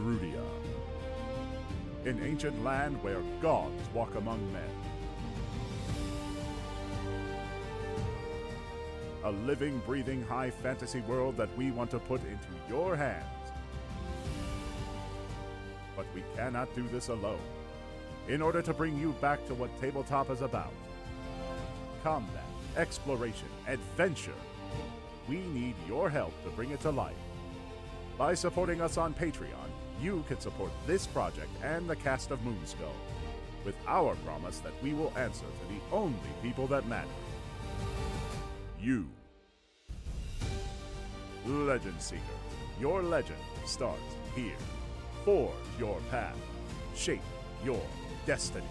Erudia, an ancient land where gods walk among men. A living, breathing, high fantasy world that we want to put into your hands. But we cannot do this alone. In order to bring you back to what tabletop is about, combat, exploration, adventure, we need your help to bring it to life. By supporting us on Patreon, you can support this project and the cast of Moonskull, with our promise that we will answer to the only people that matter. You. Legend Seeker, your legend starts here. Forge your path. Shape your destiny.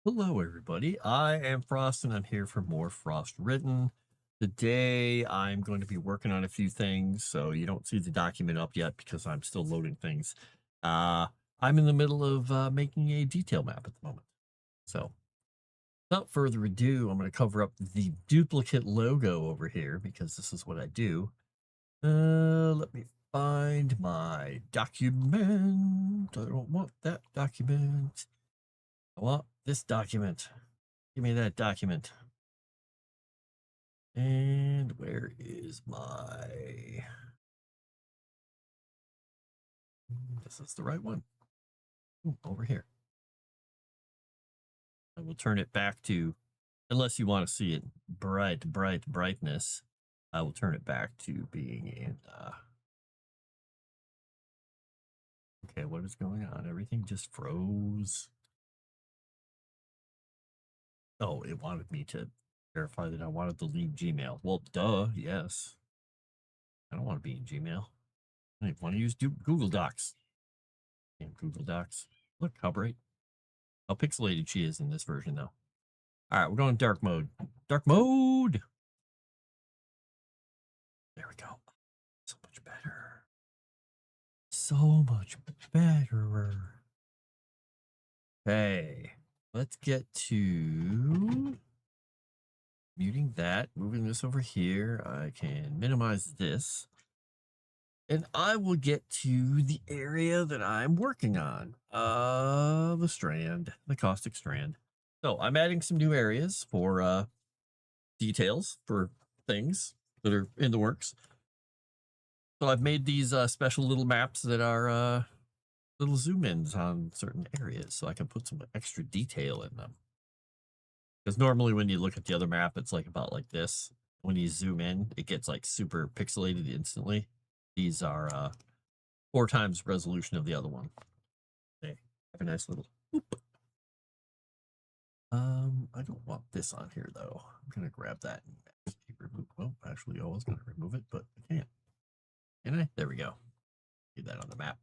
Hello, everybody. I am Frost, and I'm here for more Froste Written. Today, I'm going to be working on a few things, so you don't see the document up yet because I'm still loading things. I'm in the middle of making a detail map at the moment. So, without further ado, I'm going to cover up the duplicate logo over here because this is what I do. Let me find my document. I don't want that document. I want this document. Give me that document. And where is my... This is the right one. Ooh, over here. I will turn it back to, unless you want to see it brightness, I will turn it back to being in... Okay, what is going on? Everything just froze. Oh, it wanted me to verify that I wanted to leave Gmail. Well, duh, yes. I don't want to be in Gmail. I want to use Google Docs. Damn Google Docs. Look how bright. How pixelated she is in this version, though. All right, we're going dark mode. Dark mode! There we go. So much better. So much better. Okay. Let's get to muting that, moving this over here. I can minimize this. And I will get to the area that I'm working on. The strand, the caustic strand. So I'm adding some new areas for details for things that are in the works. So I've made these special little maps that are little zoom ins on certain areas so I can put some extra detail in them. Because normally when you look at the other map, it's like about like this. When you zoom in, it gets like super pixelated instantly. These are 4 times resolution of the other one. Okay, have a nice little whoop. I don't want this on here though. I'm gonna grab that and remove. Well, actually, I was gonna remove it, but I can't. Can I? There we go. Get that on the map.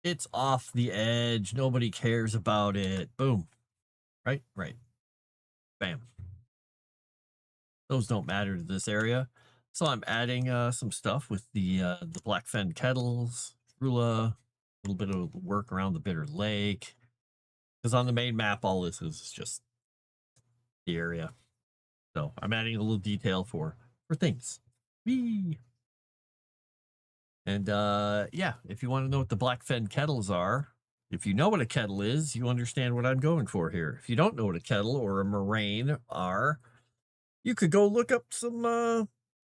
It's off the edge. Nobody cares about it. Boom. Right? Right. Bam. Those don't matter to this area. So I'm adding some stuff with the Blackfen kettles, Trula, a little bit of work around the Bitter Lake. Because on the main map, all this is just the area. So I'm adding a little detail for things. Whee! And yeah, if you want to know what the Blackfen kettles are, if you know what a kettle is, you understand what I'm going for here. If you don't know what a kettle or a moraine are, you could go look up some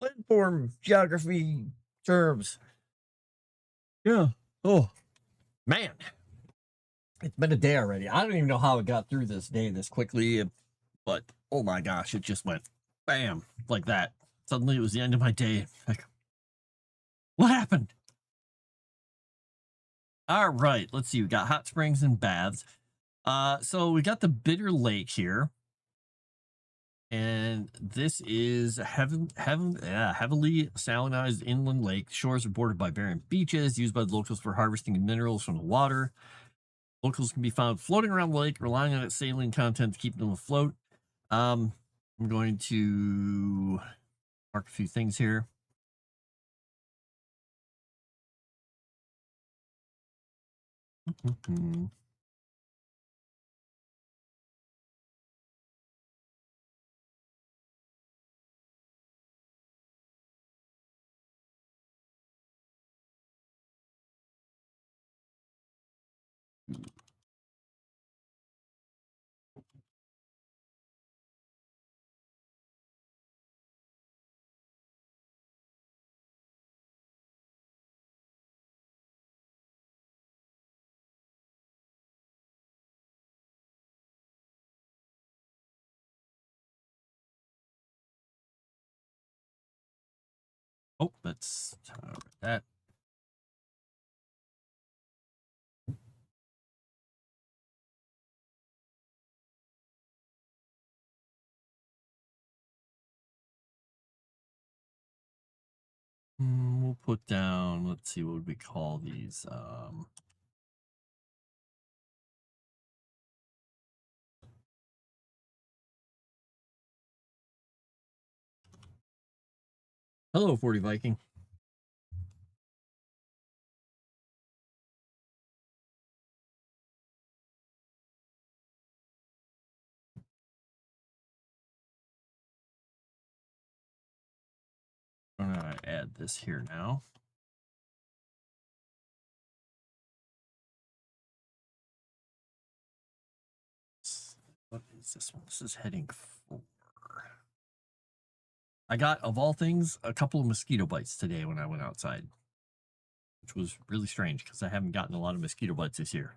landform geography terms. Yeah. Oh, man. It's been a day already. I don't even know how it got through this day this quickly, but oh my gosh, it just went bam, like that. Suddenly it was the end of my day. Like, What happened? All right, let's see. We got hot springs and baths. So we got the Bitter Lake here. And this is a heavily salinized inland lake. Shores are bordered by barren beaches used by the locals for harvesting minerals from the water. Locals can be found floating around the lake, relying on its saline content to keep them afloat. I'm going to mark a few things here. Oh, let's that. We'll put down, let's see, what would we call these? Hello, 40 Viking. I'm going to add this here now. What is this one? This is heading 4. I got, of all things, a couple of mosquito bites today when I went outside, which was really strange because I haven't gotten a lot of mosquito bites this year.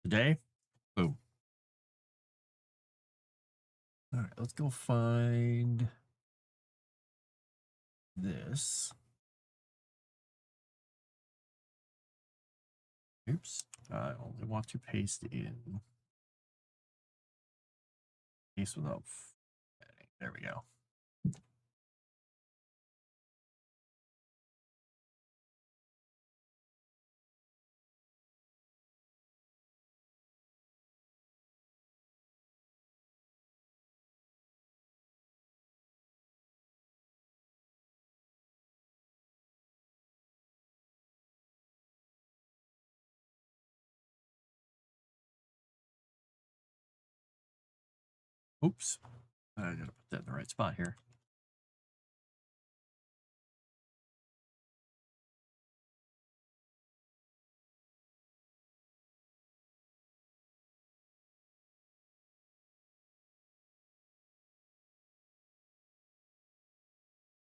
Today, boom. All right, let's go find this. Oops, I only want to paste in. Paste without adding. There we go. Oops, I gotta put that in the right spot here.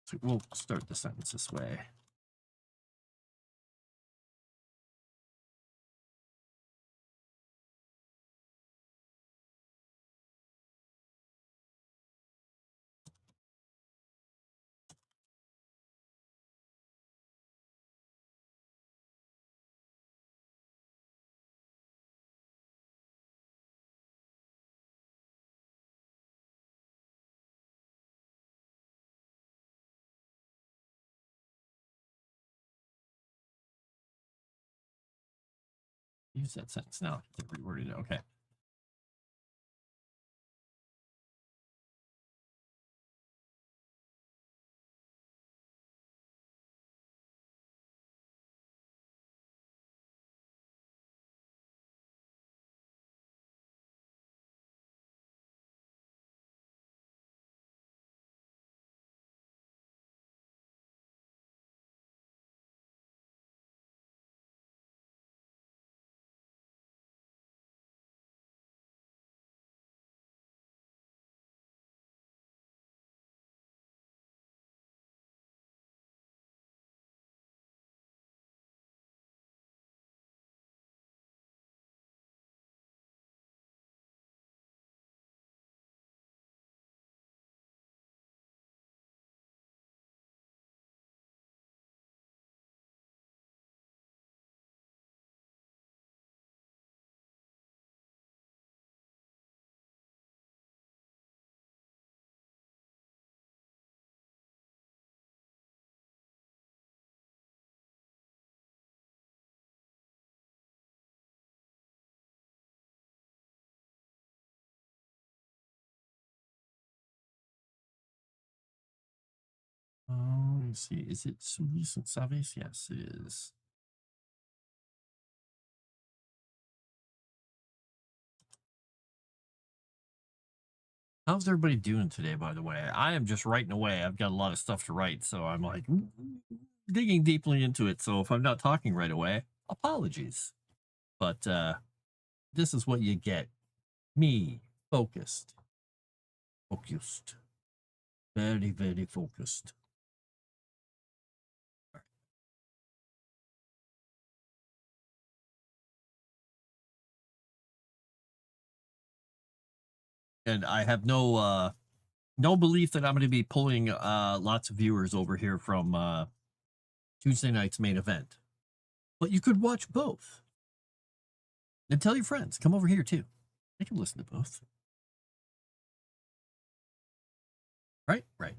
So we'll start the sentence this way. Use that sentence now. Reworded it. Okay. me see. Is it Sulis and Saves? Yes, it is. How's everybody doing today, by the way? I am just writing away. I've got a lot of stuff to write, so I'm like digging deeply into it. So if I'm not talking right away, apologies. But this is what you get. Me, focused. Focused. Very, very focused. And I have no belief that I'm going to be pulling lots of viewers over here from Tuesday night's main event. But you could watch both. And tell your friends. Come over here too. They can listen to both. Right? Right.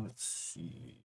Let's see.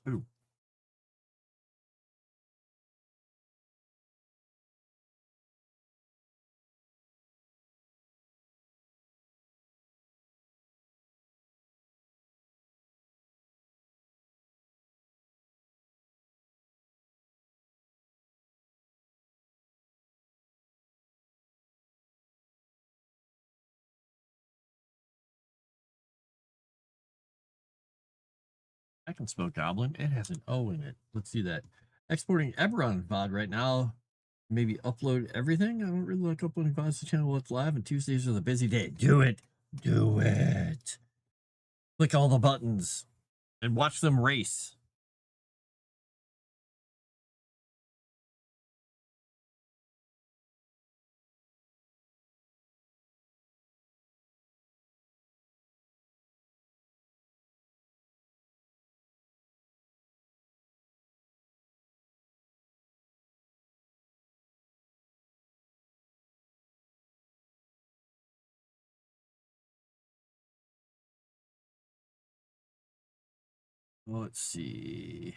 Boom. I can spell goblin. It has an O in it. Let's do that. Exporting Eberron VOD right now. Maybe upload everything. I don't really like uploading VODs to channel what's live, and Tuesdays are the busy day. Do it. Do it. Click all the buttons and watch them race. Let's see.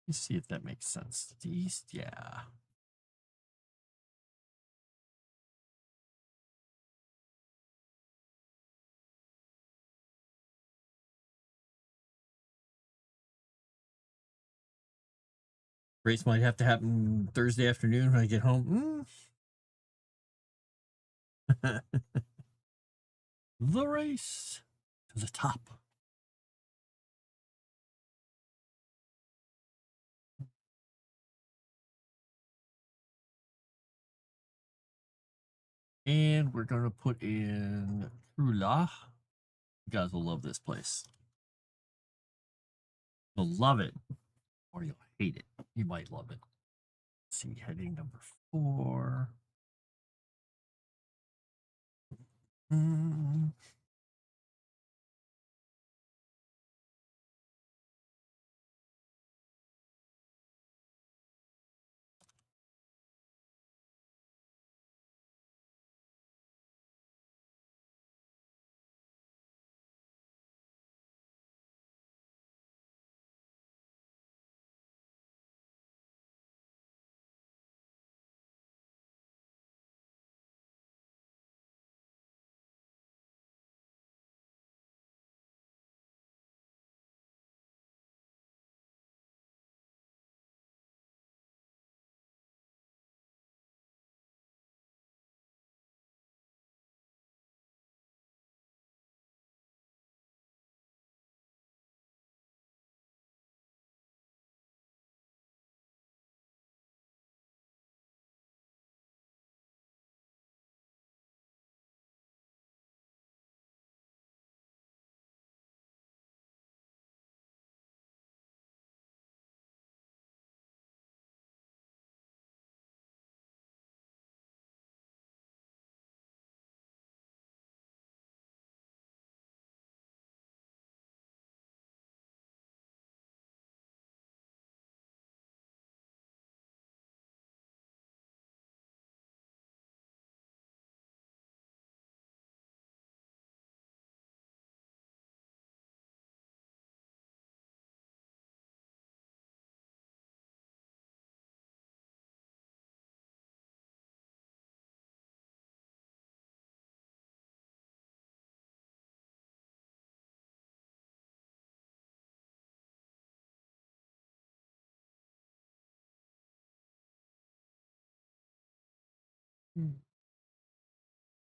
Let's see if that makes sense. East, yeah. Race might have to happen Thursday afternoon when I get home. The race to the top. And we're going to put in Trula. You guys will love this place. You'll love it, or you'll hate it. You might love it. Let's see, heading number 4. Mm.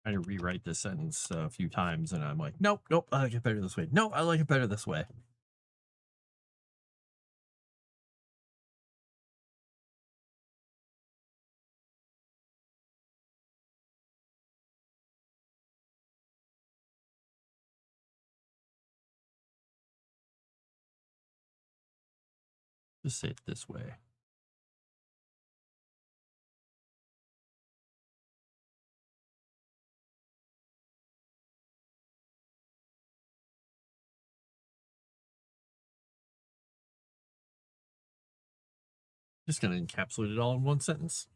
Trying to rewrite this sentence a few times, and I'm like, nope, nope, I like it better this way. No, I like it better this way. Just say it this way. Just going to encapsulate it all in one sentence.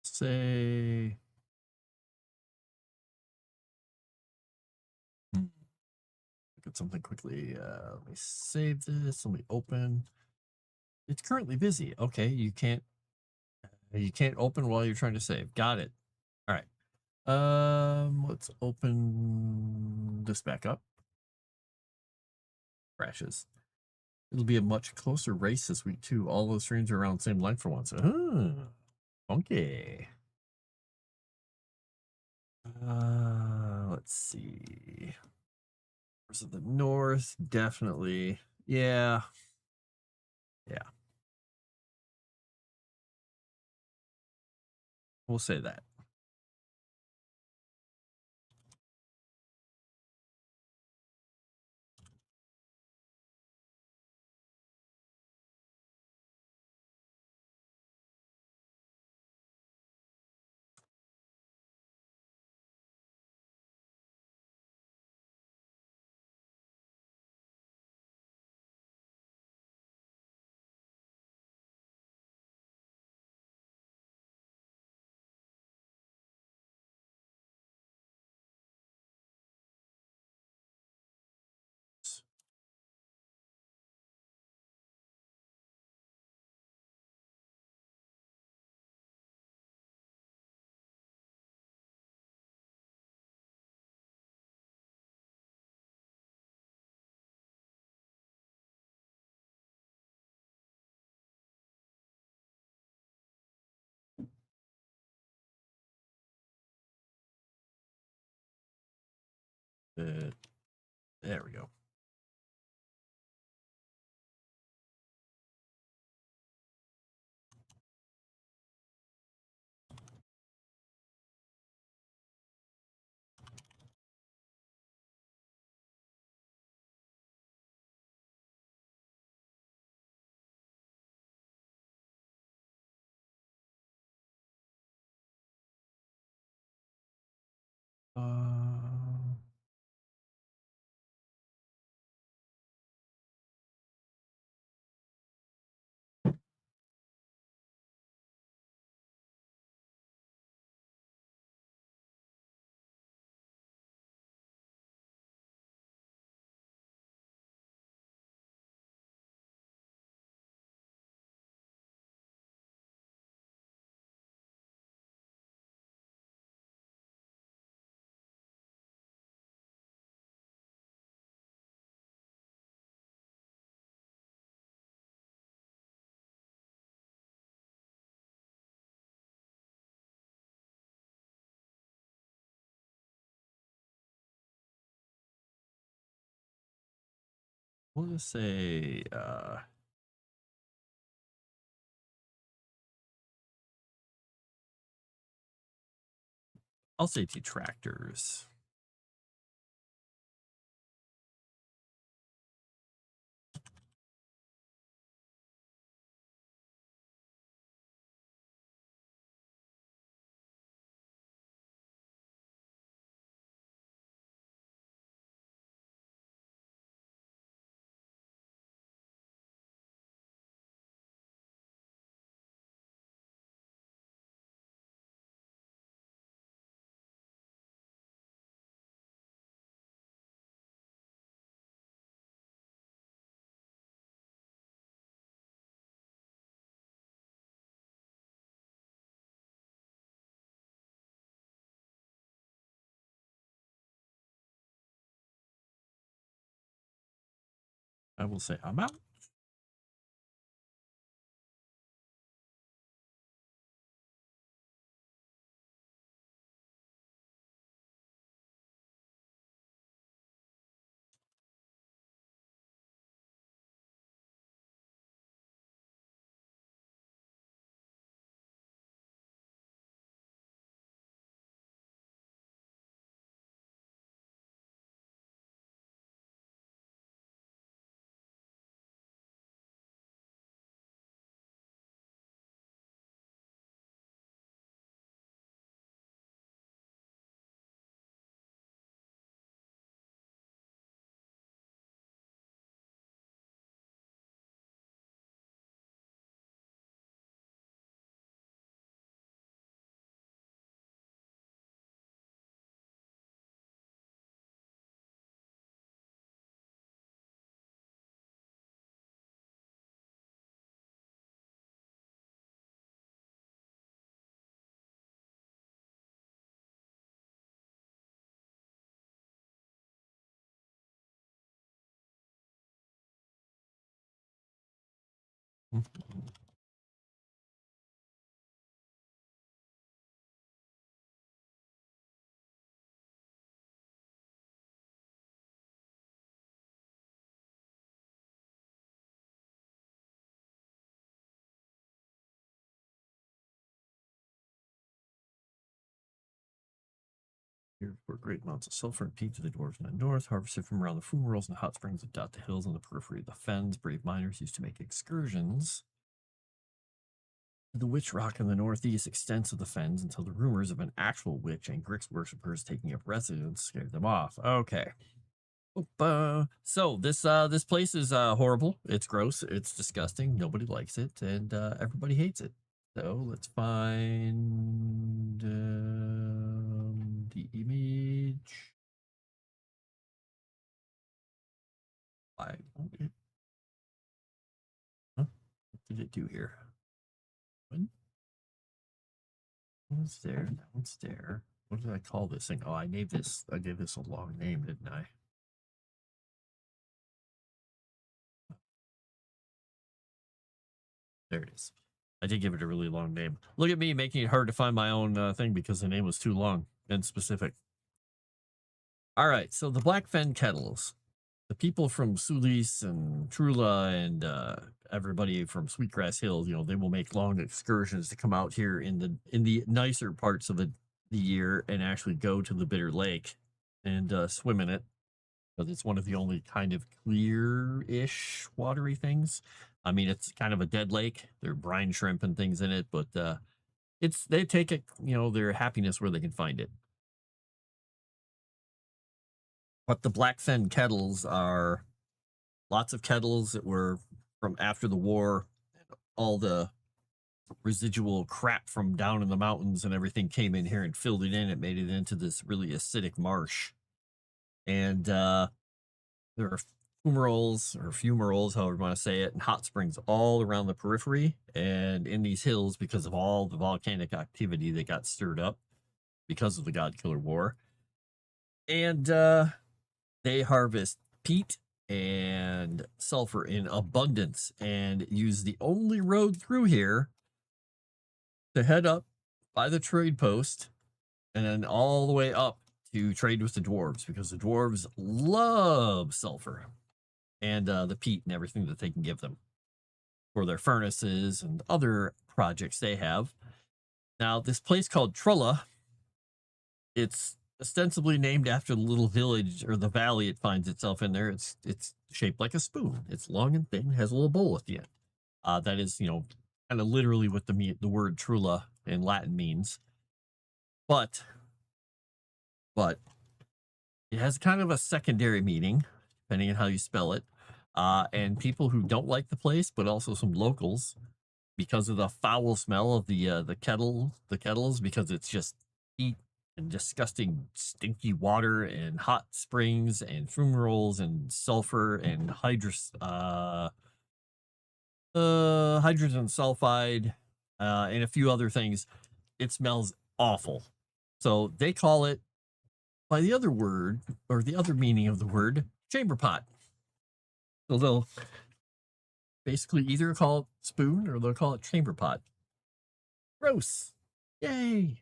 Say, look at something quickly. Let me save this. Let me open. It's currently busy. Okay, you can't open while you're trying to save. Got it. All right. Let's open this back up. Crashes. It'll be a much closer race this week too. All those streams are around the same length for once. Funky. Let's see. Force of the North, definitely. Yeah. Yeah. We'll say that. There we go. We'll just say, I'll say detractors. I will say I'm out. Here for great amounts of sulfur and peat to the dwarves in the north, harvested from around the fumaroles and hot springs that dot the hills on the periphery of the fens. Brave miners used to make excursions to the witch rock in the northeast extents of the fens until the rumors of an actual witch and Grix worshippers taking up residence scared them off. Okay. So this place is horrible. It's gross. It's disgusting. Nobody likes it, and everybody hates it. So let's find the image. Huh? What did it do here? One one's there. That one's there. What did I call this thing? Oh, I named this. I gave this a long name, didn't I? There it is. I did give it a really long name. Look at me making it hard to find my own thing because the name was too long and specific. All right, so the Blackfen kettles. The people from Sulis and Trula and everybody from Sweetgrass Hills, they will make long excursions to come out here in the nicer parts of the year and actually go to the Bitter Lake and swim in it because it's one of the only kind of clear-ish watery things. I mean, it's kind of a dead lake. There are brine shrimp and things in it, but they take it, their happiness where they can find it. But the Blackfen kettles are lots of kettles that were from after the war. All the residual crap from down in the mountains and everything came in here and filled it in. It made it into this really acidic marsh. And there are fumaroles, however you want to say it, and hot springs all around the periphery and in these hills because of all the volcanic activity that got stirred up because of the God Killer War. And they harvest peat and sulfur in abundance and use the only road through here to head up by the trade post and then all the way up to trade with the dwarves because the dwarves love sulfur and the peat and everything that they can give them for their furnaces and other projects they have. Now, this place called Trulla, it's ostensibly named after the little village or the valley it finds itself in there. It's shaped like a spoon. It's long and thin, has a little bowl at the end. That is, kind of literally what the word Trulla in Latin means. But it has kind of a secondary meaning, depending on how you spell it. And people who don't like the place, but also some locals, because of the foul smell of the kettles, because it's just heat and disgusting, stinky water and hot springs and fumaroles and sulfur and hydrogen sulfide and a few other things. It smells awful. So they call it by the other word or the other meaning of the word chamber pot. So they'll basically either call it spoon or they'll call it chamber pot. Gross. Yay.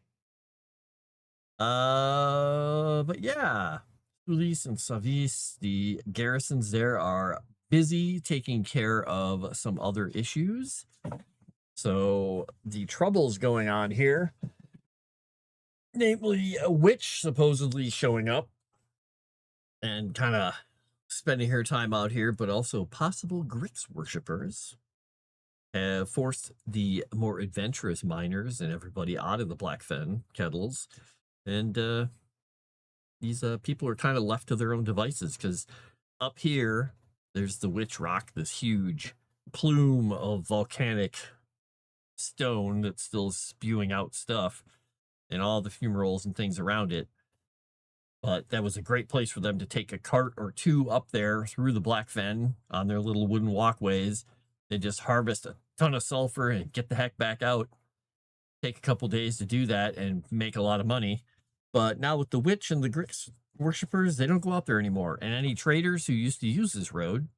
But yeah, Sulis and Savis, the garrisons there are busy taking care of some other issues. So the troubles going on here, namely a witch supposedly showing up and kind of spending her time out here, but also possible Grix worshippers have forced the more adventurous miners and everybody out of the Blackfen kettles. And these people are kind of left to their own devices because up here, there's the Witch Rock, this huge plume of volcanic stone that's still spewing out stuff and all the fumaroles and things around it. But that was a great place for them to take a cart or two up there through the Blackfen on their little wooden walkways and just harvest a ton of sulfur and get the heck back out. Take a couple days to do that and make a lot of money. But now with the witch and the Grix worshippers, they don't go up there anymore. And any traders who used to use this road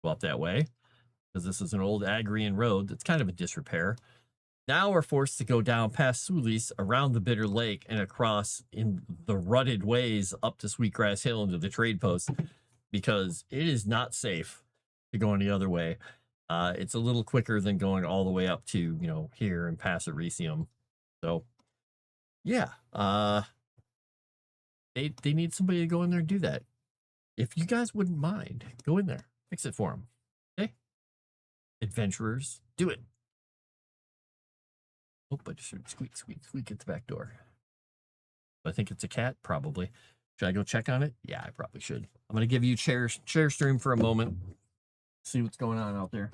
go up that way because this is an old Agrian road that's kind of in disrepair. Now are forced to go down past Sulis around the Bitter Lake and across in the rutted ways up to Sweetgrass Hill into the trade post because it is not safe to go any other way. It's a little quicker than going all the way up to, here and past Elysium. So, yeah, they need somebody to go in there and do that. If you guys wouldn't mind, go in there, fix it for them. Okay? Adventurers, do it. Oh, but should squeak at the back door. I think it's a cat, probably. Should I go check on it? Yeah, I probably should. I'm going to give you share stream for a moment. See what's going on out there.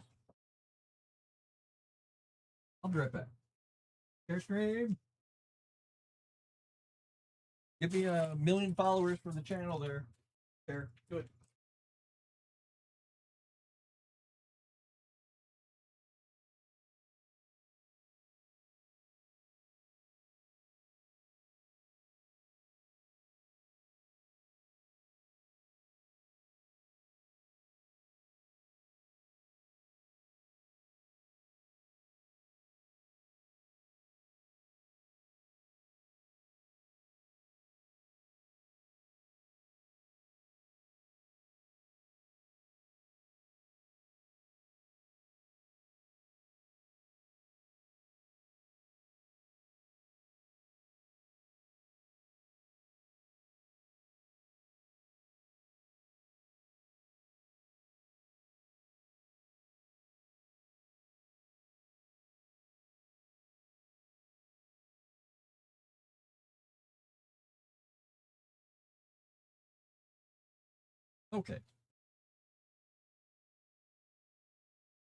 I'll be right back. Share stream. Give me 1 million followers for the channel there. There, good. Okay.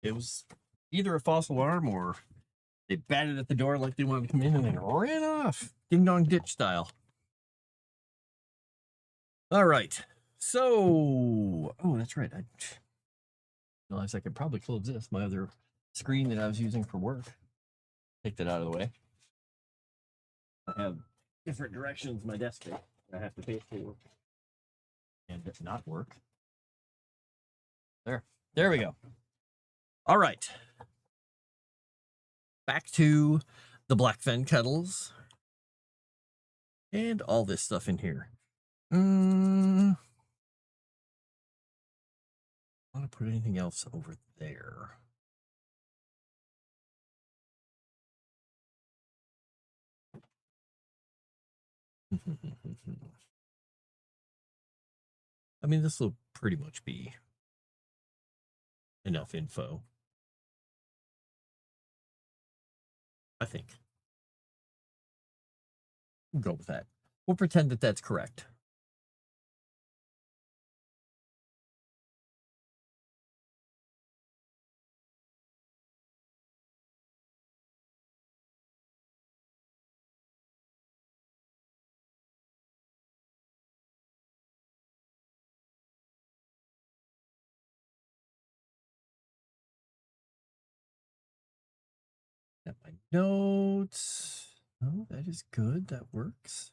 It was either a false alarm or they batted at the door like they wanted to come in and then ran off. Ding dong ditch style. All right. So, oh, that's right. I realized I could probably close this, my other screen that I was using for work. Take that out of the way. I have different directions my desk is. I have to pay for and not work. There we go. All right. Back to the black fen kettles and all this stuff in here. I don't want to put anything else over there. I mean, this will pretty much be enough info. I think. We'll go with that. We'll pretend that that's correct. Got my notes. Oh, that is good. That works.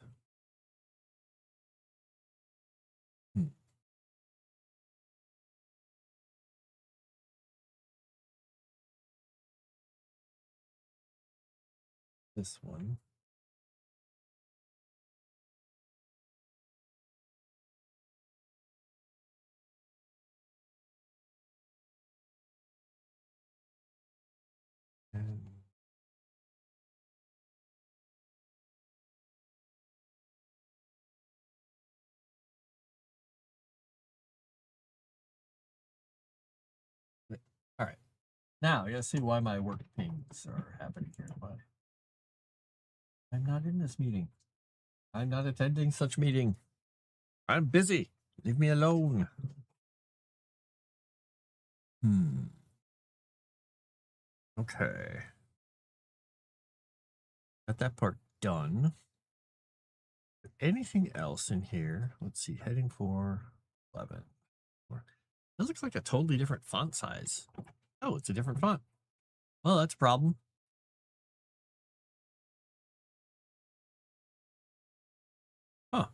This one. And all right. Now, you gotta see why my work things are happening here. But I'm not in this meeting. I'm not attending such meeting. I'm busy. Leave me alone. Okay. Got that part done. Anything else in here? Let's see. Heading for 11. This looks like a totally different font size. Oh, it's a different font. Well, that's a problem. Huh.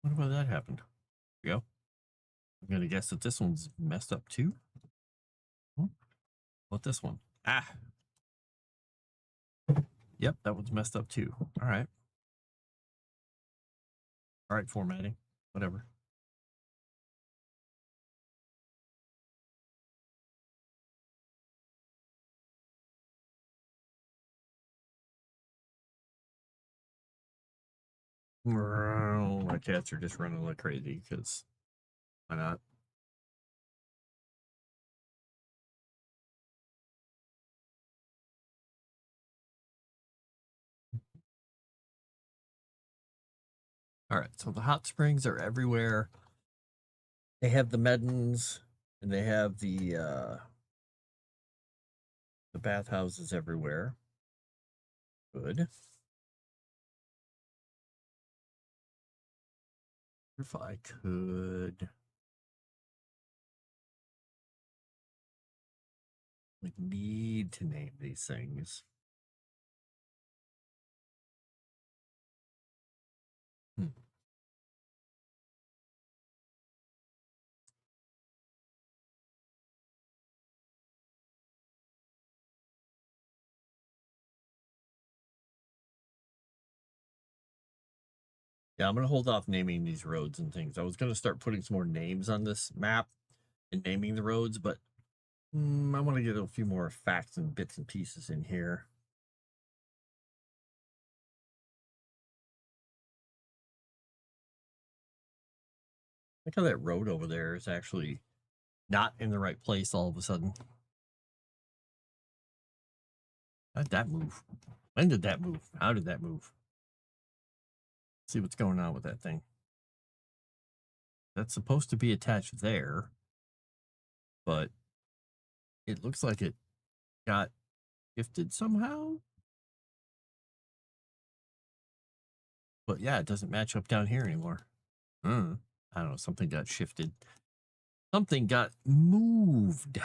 What about that happened? Here we go. I'm going to guess that this one's messed up too. What this one? Ah. Yep, that one's messed up too. All right. All right, formatting. Whatever. My cats are just running like crazy because why not? All right, so the hot springs are everywhere. They have the Meddens and they have the bathhouses everywhere. Good. If I could, we need to name these things. Yeah, I'm going to hold off naming these roads and things. I was going to start putting some more names on this map and naming the roads, but I want to get a few more facts and bits and pieces in here. Look how that road over there is actually not in the right place all of a sudden. How did that move? When did that move? How did that move? Let's see what's going on with that thing. That's supposed to be attached there, but it looks like it got shifted somehow. But yeah, it doesn't match up down here anymore. I don't know. Something got shifted. Something got moved.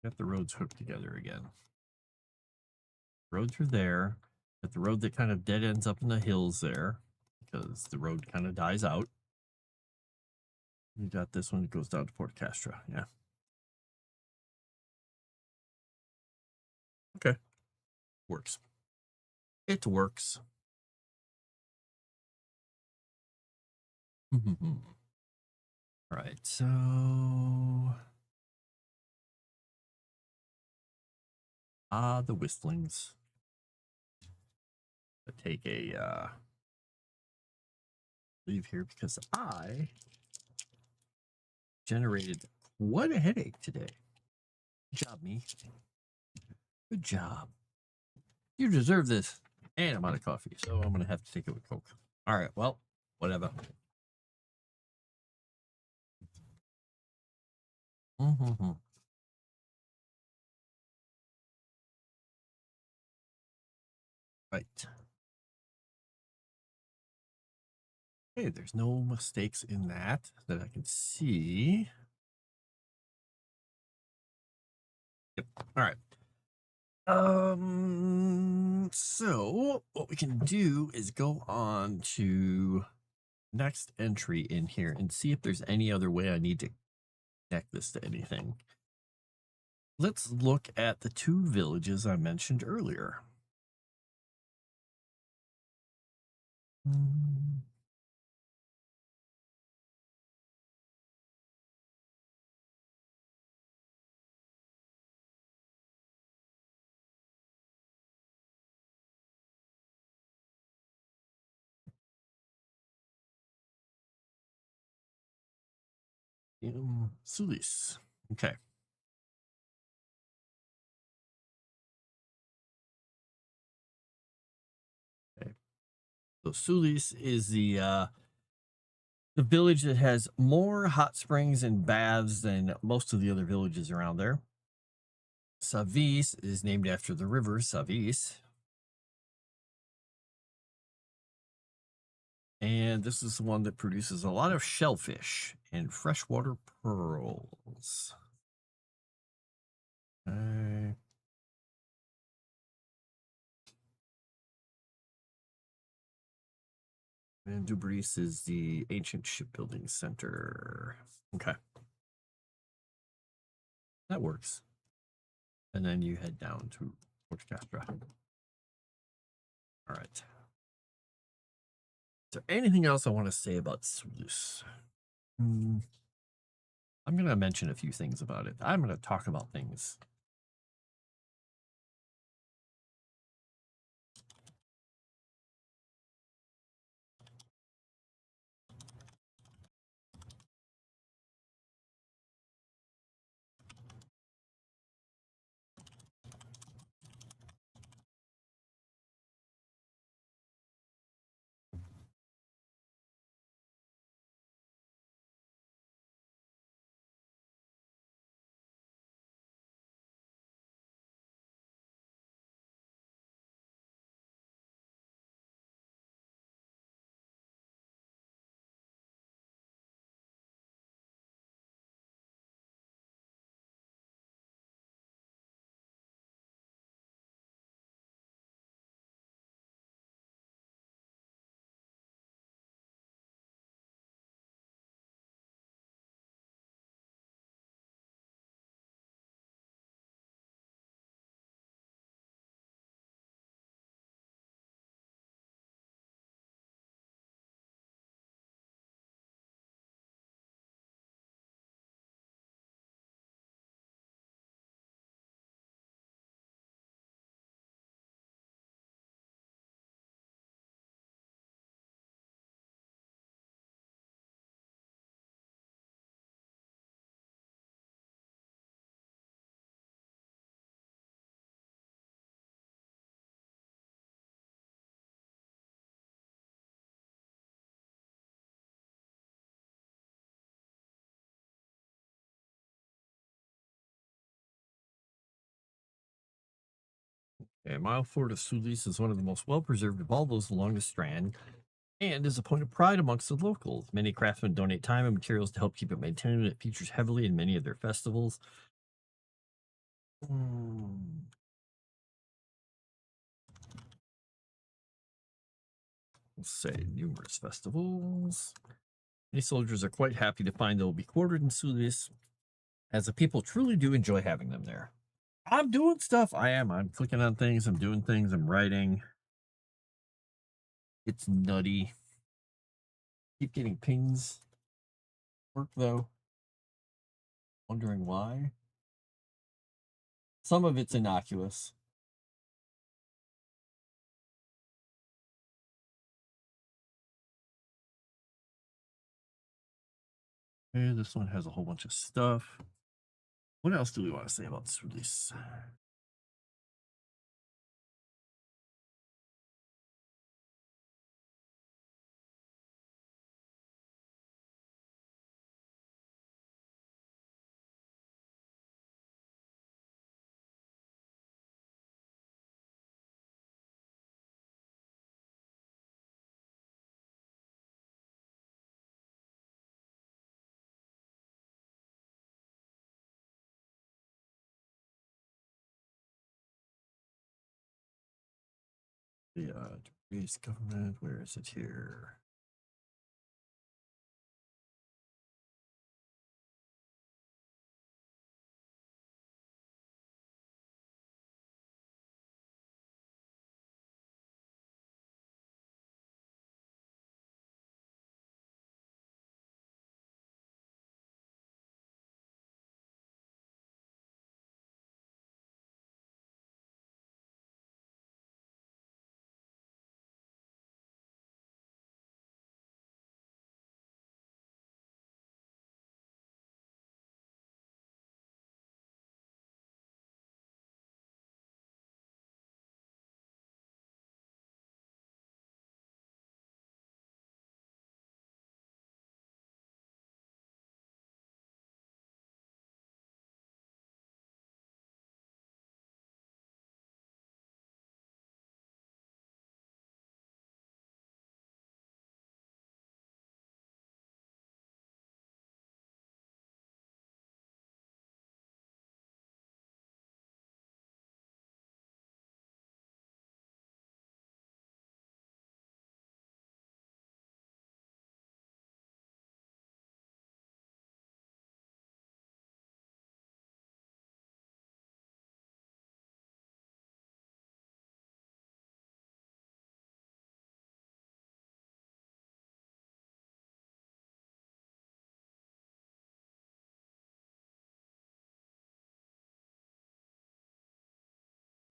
Got the roads hooked together again. Roads are there. Got the road that kind of dead ends up in the hills there because the road kind of dies out. You got this one that goes down to Port Castro. Yeah. Okay. Works. It works. All right. So the whistlings. Take a leave here because I generated quite a headache today. Good job, me. Good job. You deserve this. And I'm out of coffee, so I'm gonna have to take it with Coke. All right, well, whatever. Right. Okay, there's no mistakes in that I can see. Yep. All right. So what we can do is go on to next entry in here and see if there's any other way I need to connect this to anything. Let's look at the two villages I mentioned earlier. Sulis. Okay. Okay. So Sulis is the village that has more hot springs and baths than most of the other villages around there. Savis is named after the river Savis. And this is the one that produces a lot of shellfish and freshwater pearls. Okay. And Dubris is the ancient shipbuilding center. Okay. That works. And then you head down to Port Castra. All right. Is there anything else I want to say about Sulus? I'm going to mention a few things about it. I'm going to talk about things. And Mile Fort of Sulis is one of the most well-preserved of all those along the Strand, and is a point of pride amongst the locals. Many craftsmen donate time and materials to help keep it maintained, and it features heavily in many of their festivals. Let's say numerous festivals. Many soldiers are quite happy to find they will be quartered in Sulis, as the people truly do enjoy having them there. I'm doing stuff. I am. I'm clicking on things. I'm doing things. I'm writing. It's nutty. Keep getting pings. Work though. Wondering why. Some of it's innocuous. And this one has a whole bunch of stuff. What else do we want to say about this release? The base government, where is it here?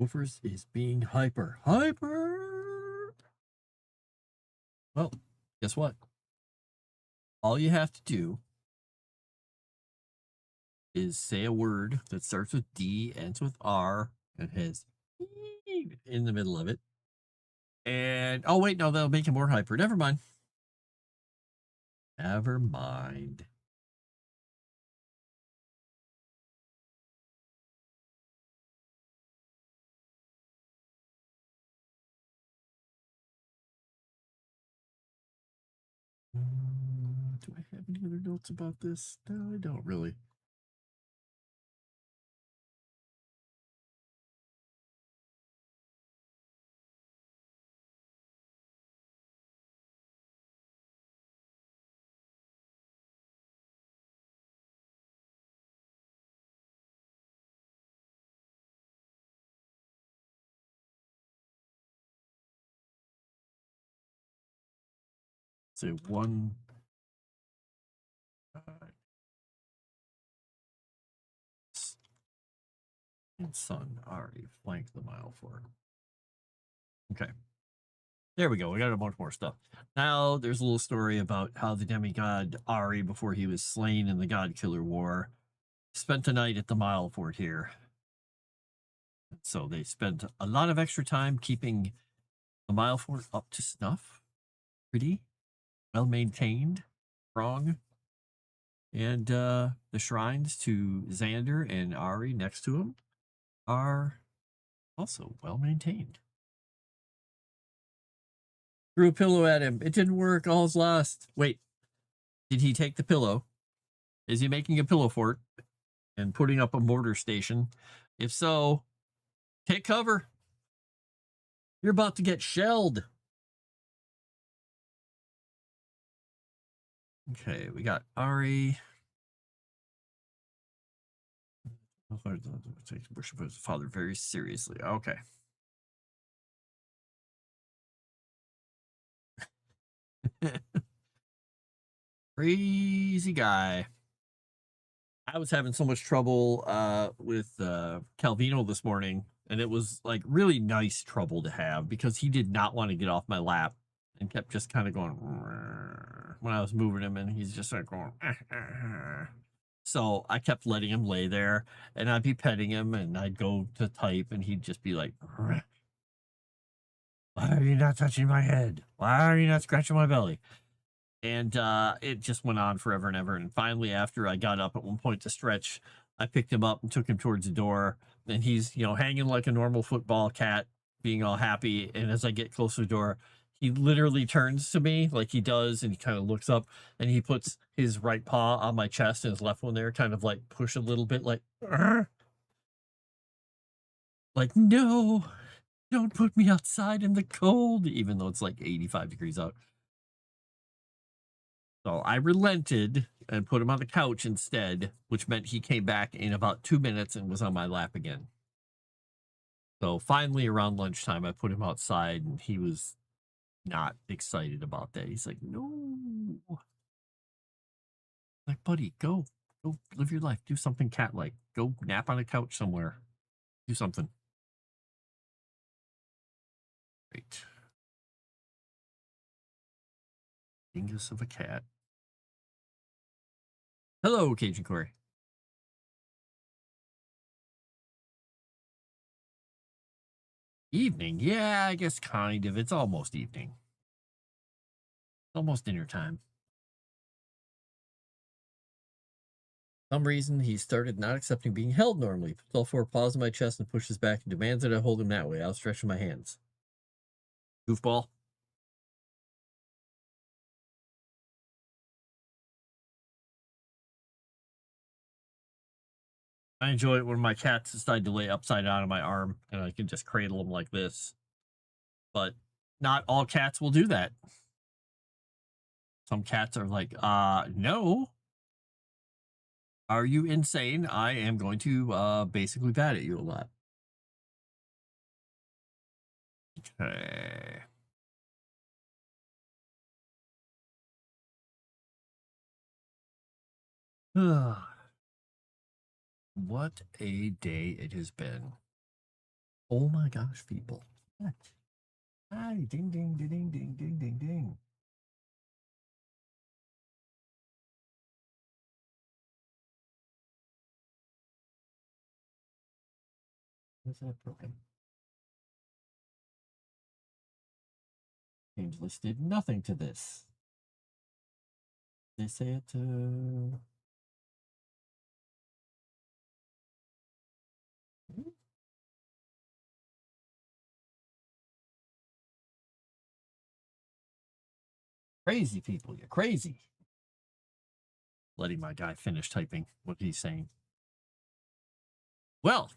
Woofers is being hyper. Hyper! Well, guess what? All you have to do is say a word that starts with D, ends with R, and has in the middle of it. And, oh, wait, no, that'll make it more hyper. Never mind. Never mind. Do I have any other notes about this? No, I don't really. Say one. And son Ari flank the Mile Fort. Okay. There we go. We got a bunch more stuff. Now there's a little story about how the demigod Ari, before he was slain in the God Killer War, spent a night at the Mile Fort here. So they spent a lot of extra time keeping the Mile Fort up to snuff. Pretty well maintained, strong. And the shrines to Xander and Ari next to him are Also well maintained. Threw a pillow at him. It didn't work. All's lost. Wait, did he take the pillow? Is he making a pillow fort and putting up a mortar station? If so, take cover. You're about to get shelled. Okay, we got Ari. Take worship of his father very seriously. Okay. Crazy guy. I was having so much trouble with Calvino this morning, and it was like really nice trouble to have because he did not want to get off my lap and kept just kind of going when I was moving him, and he's just like going. So I kept letting him lay there, and I'd be petting him, and I'd go to type, and he'd just be like, "Why are you not touching my head? Why are you not scratching my belly?" And it just went on forever and ever. And finally, after I got up at one point to stretch, I picked him up and took him towards the door. And he's, hanging like a normal football cat, being all happy. And as I get close to the door, he literally turns to me like he does, and he kind of looks up and he puts his right paw on my chest and his left one there, kind of like push a little bit, like, "Arr!" Like, no, don't put me outside in the cold, even though it's like 85 degrees out. So I relented and put him on the couch instead, which meant he came back in about 2 minutes and was on my lap again. So finally, around lunchtime, I put him outside, and he was not excited about that. He's like, no. Like, buddy, go live your life. Do something cat-like. Go nap on a couch somewhere. Do something. Great. Dingus of a cat. Hello, Cajun Corey. Evening. Yeah, I guess kind of. It's almost evening. Almost dinner time. For some reason, he started not accepting being held normally. Puts all four paws on my chest and pushes back and demands that I hold him that way, outstretching my hands. Goofball. I enjoy it when my cats decide to lay upside down on my arm and I can just cradle them like this. But not all cats will do that. Some cats are like, no. Are you insane? I am going to basically bat at you a lot. Okay. What a day it has been. Oh my gosh, people. What? Hi, ding, ding, ding, ding, ding, ding, ding, ding. Is that broken? Changeless did nothing to this. They say it to. Crazy people, you're crazy. Letting my guy finish typing what he's saying. Well,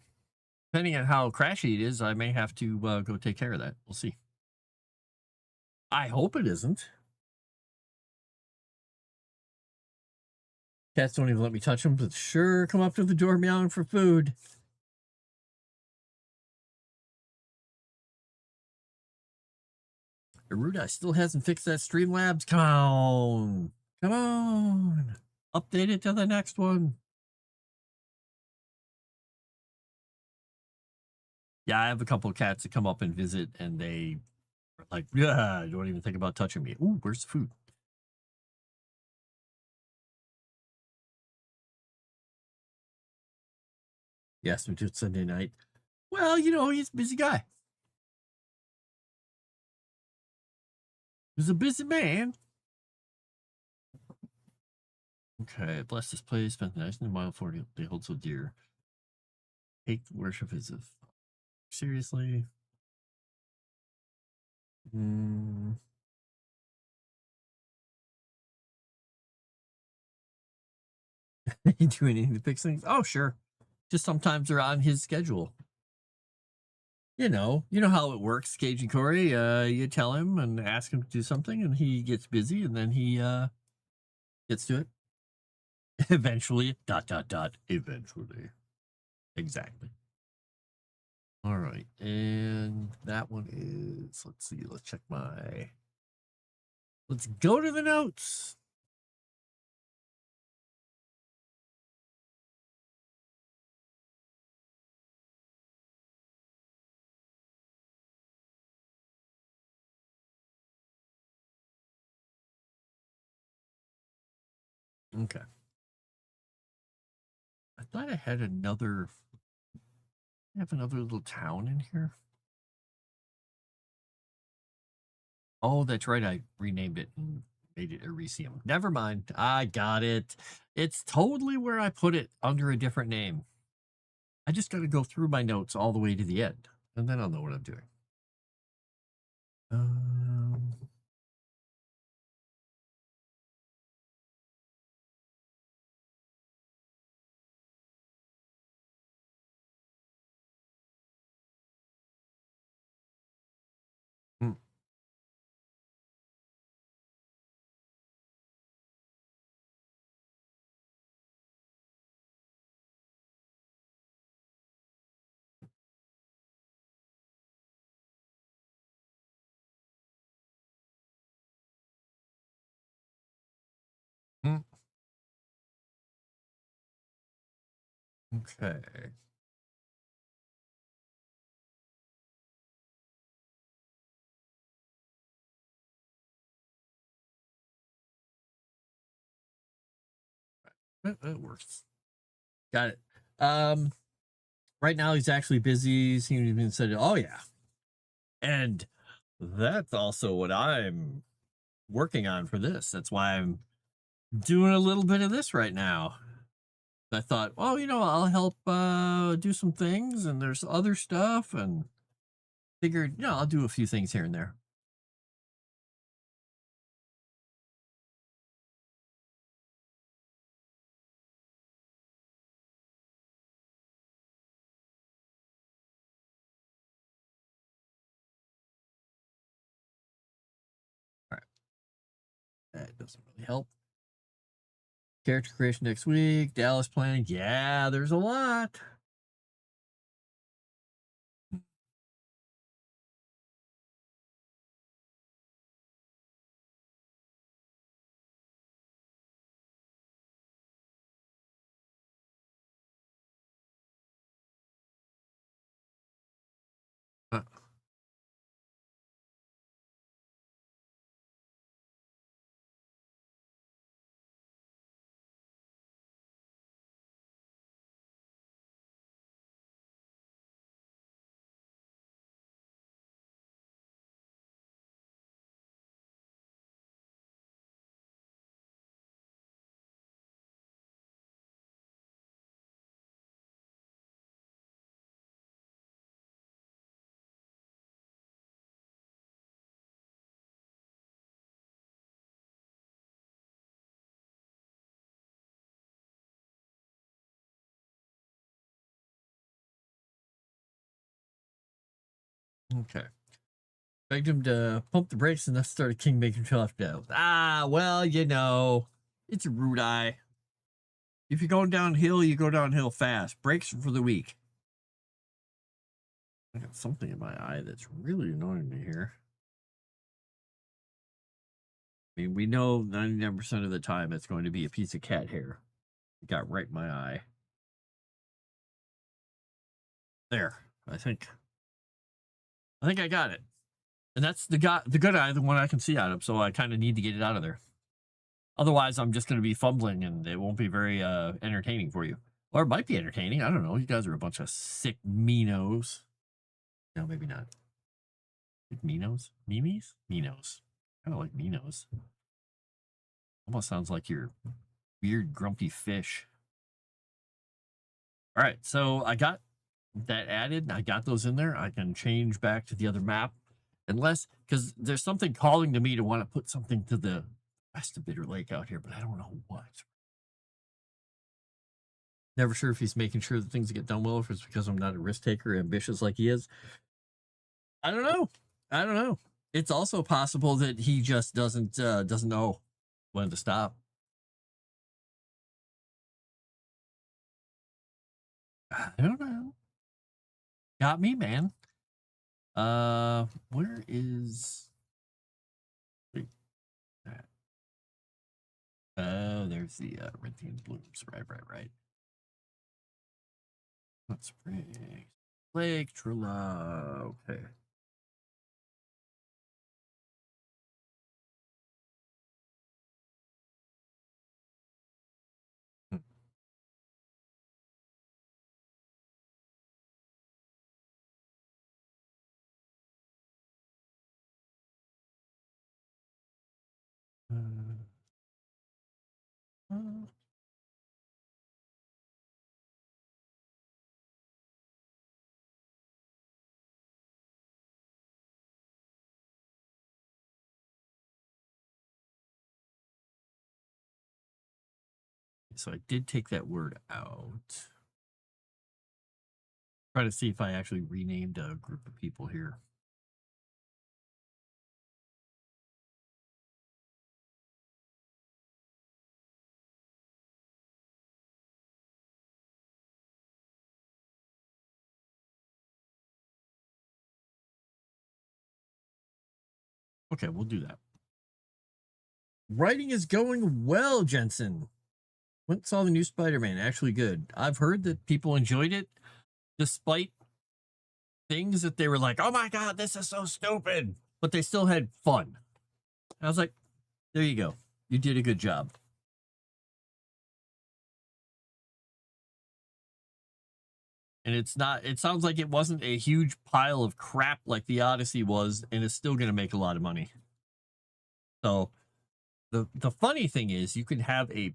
depending on how crashy it is, I may have to go take care of that. We'll see. I hope it isn't. Cats don't even let me touch them, but sure come up to the door meowing for food. Erudia still hasn't fixed that Streamlabs. Come on. Come on. Update it to the next one. Yeah, I have a couple of cats that come up and visit, and they are like, yeah, don't even think about touching me. Ooh, where's the food? Yes, we did Sunday night. Well, he's a busy guy. He's a busy man. Okay, bless this place. Spent the night in the wild for they hold so dear. Take the worship as of Seriously? You do anything to fix things? Oh, sure. Just sometimes they're on his schedule. You know how it works, Cajun Corey. You tell him and ask him to do something, and he gets busy, and then he gets to it. Eventually, ... eventually. Exactly. All right, and that one is, let's see, let's check my, let's go to the notes. Okay. I thought I had another, I have another little town in here. Oh, that's right. I renamed it and made it Elysium. Never mind. I got it. It's totally where I put it under a different name. I just got to go through my notes all the way to the end, and then I'll know what I'm doing. Um, hmm, hmm, okay. That works. Got it. Right now he's actually busy. He even said, "Oh yeah," and that's also what I'm working on for this. That's why I'm doing a little bit of this right now. I thought, well, I'll help do some things, and there's other stuff, and figured, I'll do a few things here and there. All right, that doesn't really help. Character creation next week. Dallas planning. Yeah, there's a lot. Uh, okay. Begged him to pump the brakes and then started King making him left out. Ah, well, it's a rude eye. If you're going downhill, you go downhill fast. Brakes are for the weak. I got something in my eye that's really annoying me here. I mean, we know 99% of the time it's going to be a piece of cat hair. It got right in my eye. There. I think I got it. And that's the good eye, the one I can see out of, so I kind of need to get it out of there. Otherwise, I'm just going to be fumbling and it won't be very entertaining for you. Or it might be entertaining. I don't know. You guys are a bunch of sick minos. No, maybe not. Minos? Mimis? Minos. Kind of like minos. Almost sounds like you're weird, grumpy fish. All right, so I got that added. I got those in there. I can change back to the other map. Unless, because there's something calling to me to want to put something to the west of Bitter Lake out here, but I don't know what. Never sure if he's making sure that things get done well, if it's because I'm not a risk taker, ambitious like he is. I don't know. I don't know. It's also possible that he just doesn't know when to stop. I don't know. Got me, man. Where is? Wait, oh, there's the Corinthian blooms. Right. Hot Springs, Lake Trilla. Okay. Uh, so I did take that word out. Try to see if I actually renamed a group of people here. Okay, we'll do that. Writing is going well, Jensen. Went and saw the new Spider-Man. Actually good. I've heard that people enjoyed it, despite things that they were like, oh my God, this is so stupid. But they still had fun. I was like, there you go. You did a good job. And it's not, it sounds like it wasn't a huge pile of crap like the Odyssey was, and it's still going to make a lot of money. So the funny thing is, you can have a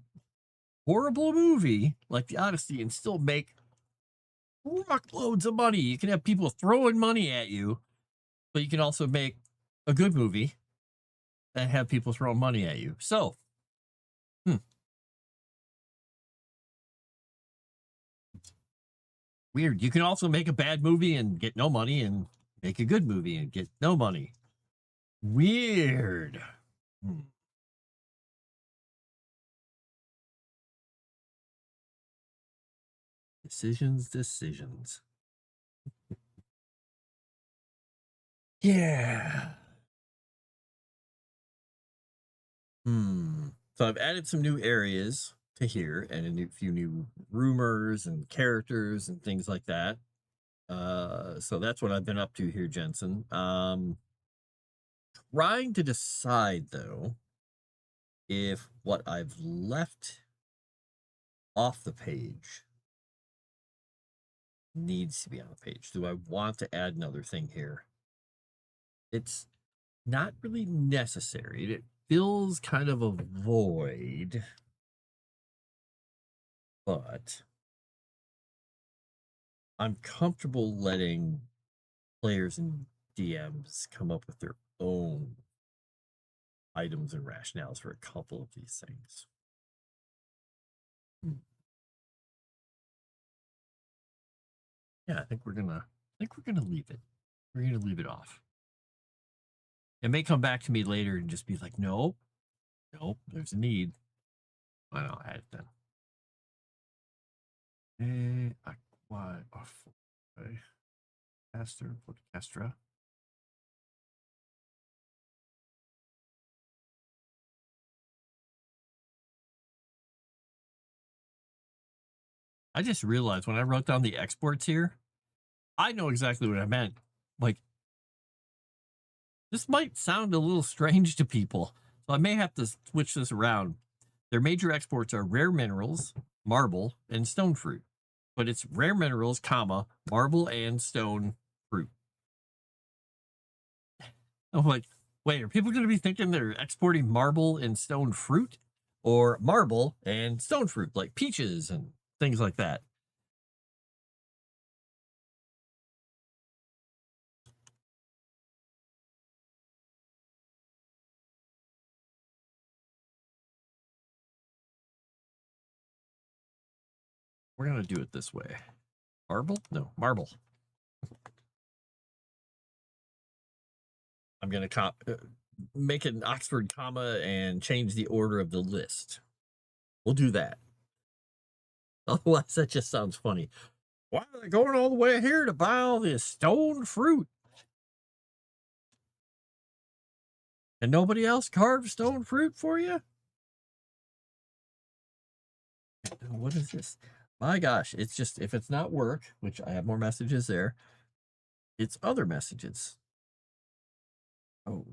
horrible movie like the Odyssey and still make loads of money. You can have people throwing money at you, but you can also make a good movie and have people throwing money at you. So, weird. You can also make a bad movie and get no money, and make a good movie and get no money. Weird. Decisions. Yeah. So I've added some new areas to here and a few new rumors and characters and things like that. So that's what I've been up to here, Jensen. Trying to decide though if what I've left off the page needs to be on the page. Do I want to add another thing here? It's not really necessary. It fills kind of a void, but I'm comfortable letting players and DMs come up with their own items and rationales for a couple of these things. Yeah, I think we're gonna leave it. We're gonna leave it off. It may come back to me later and just be like, nope, there's a need. Why not add it then? Castra. I just realized when I wrote down the exports here, I know exactly what I meant. Like, this might sound a little strange to people, so I may have to switch this around. Their major exports are rare minerals, marble, and stone fruit. But it's rare minerals, comma, marble and stone fruit. I'm like, wait, are people going to be thinking they're exporting marble and stone fruit? Or marble and stone fruit, like peaches and things like that? We're going to do it this way. Marble? No, marble. I'm going to make an Oxford comma and change the order of the list. We'll do that. Otherwise, that just sounds funny. Why are they going all the way here to buy all this stone fruit? And nobody else carved stone fruit for you? What is this? My gosh, it's just, if it's not work, which I have more messages there, it's other messages. Oh.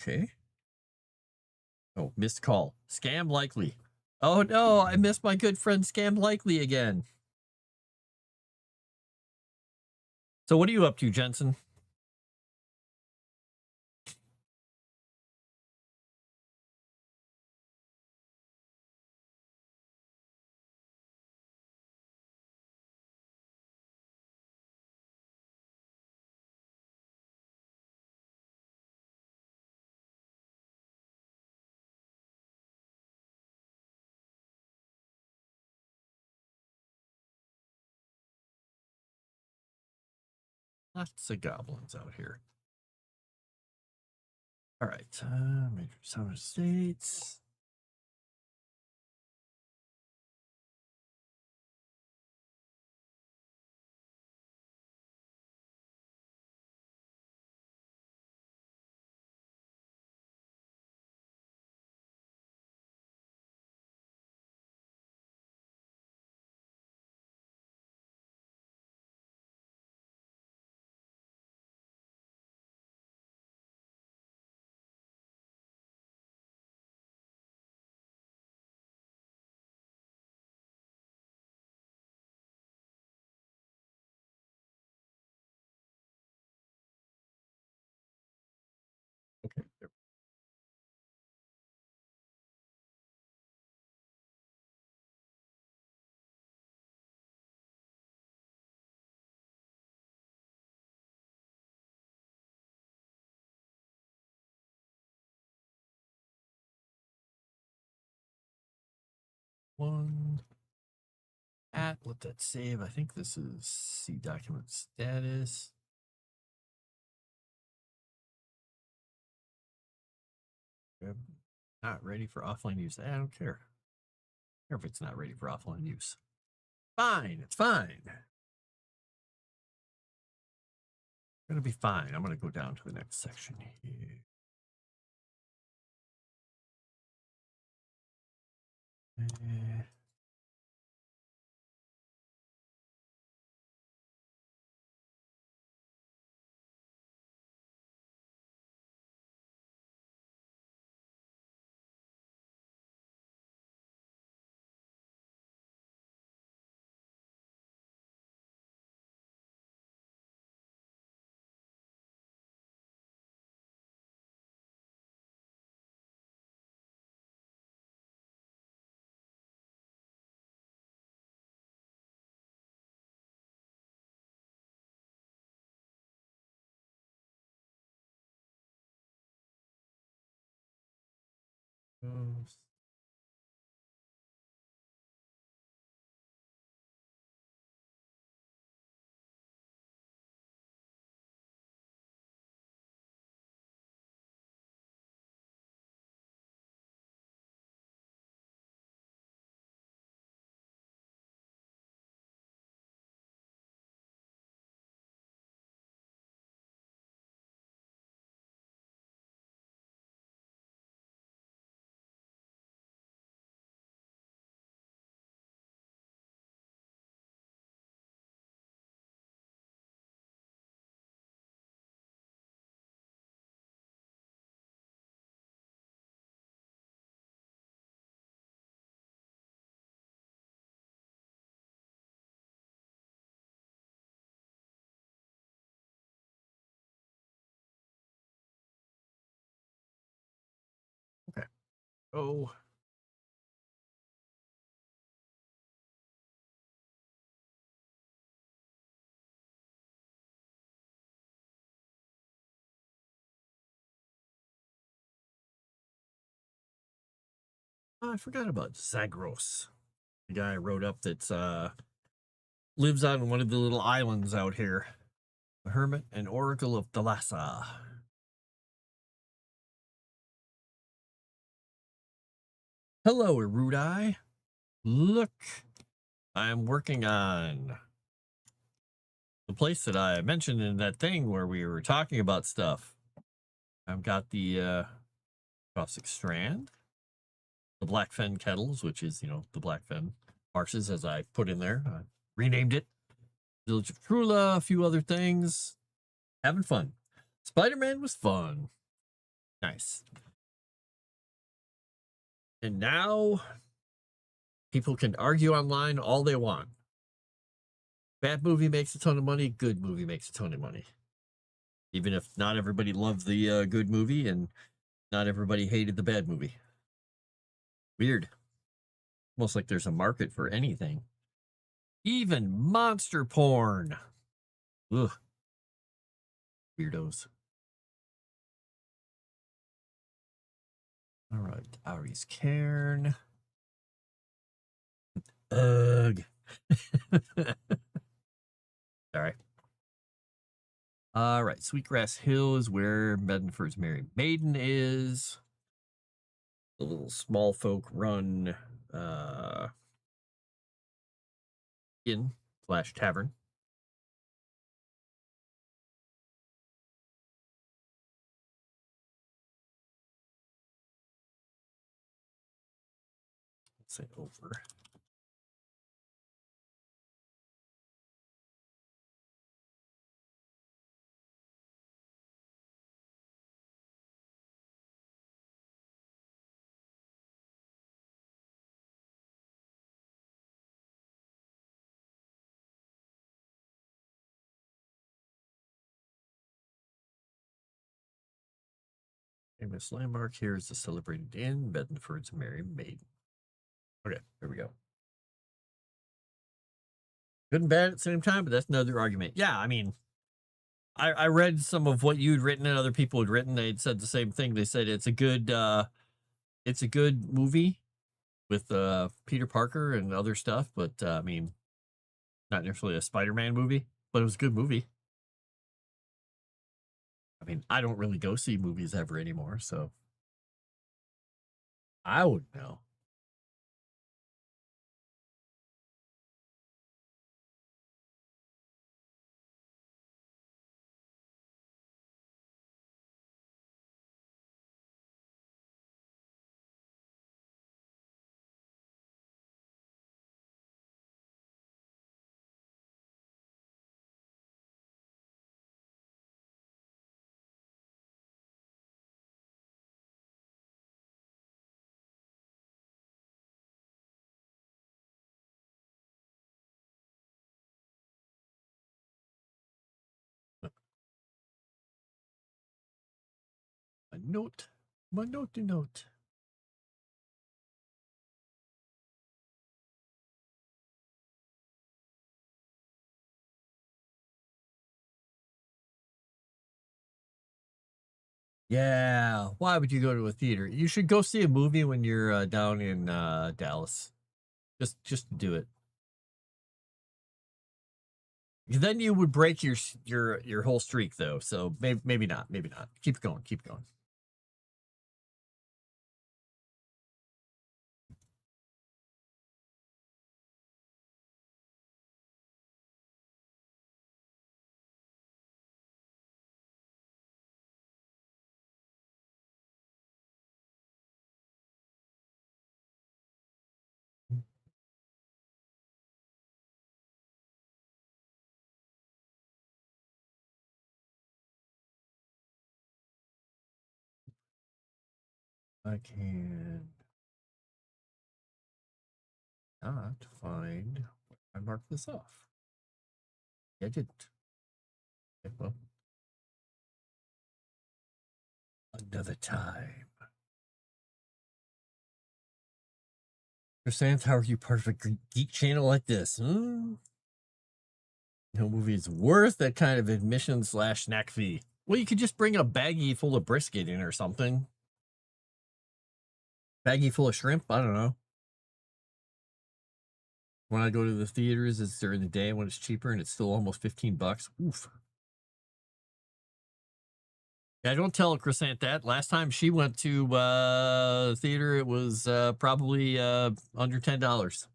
Okay. Oh, missed call. Scam likely. Oh no, I missed my good friend Scam likely again. So what are you up to, Jensen? Lots of goblins out here. All right, Major Summer States. Okay. One. Let that save. I think this is see document status. Not ready for offline use. I don't care. I don't care if it's not ready for offline use. Fine, it's fine. Gonna be fine. I'm gonna go down to the next section here. Okay. Oh. I forgot about Zagros. The guy I wrote up that's lives on one of the little islands out here. The Hermit and Oracle of Thalassa. Hello, Erudia. Look, I'm working on the place that I mentioned in that thing where we were talking about stuff. I've got the caustic strand, the blackfen kettles, which is, you know, the blackfen marshes, as I put in there. I renamed it. Village of Trula, a few other things. Having fun. Spider-Man was fun. Nice. And now people can argue online all they want. Bad movie makes a ton of money. Good movie makes a ton of money. Even if not everybody loved the good movie and not everybody hated the bad movie. Weird. Almost like there's a market for anything. Even monster porn. Ugh. Weirdos. All right. Ari's Cairn. Ugh. Sorry. All right. Sweetgrass Hill is where Medford's Merry Maiden is. The little small folk run inn/tavern. Let's say over. Famous landmark here is the celebrated inn, Bedford's Merry Maiden. Okay, here we go. Good and bad at the same time, but that's another argument. Yeah, I mean, I read some of what you'd written and other people had written. They'd said the same thing. They said it's a good movie with Peter Parker and other stuff, but I mean, not necessarily a Spider-Man movie, but it was a good movie. I mean, I don't really go see movies ever anymore, so I wouldn't know. A note, my note to note. Yeah, why would you go to a theater? You should go see a movie when you're down in Dallas. Just do it. Then you would break your whole streak, though. So maybe not. Maybe not. Keep going. Keep going. I can not find. I marked this off. Yeah, I didn't. Okay, well, another time. Understands, how are you part of a geek channel like this? No movie is worth that kind of admission/snack fee. Well, you could just bring a baggie full of brisket in or something. Baggie full of shrimp. I don't know. When I go to the theaters, it's during the day when it's cheaper and it's still almost $15. Oof. Yeah, don't tell Crescent that. Last time she went to theater, it was probably under $10.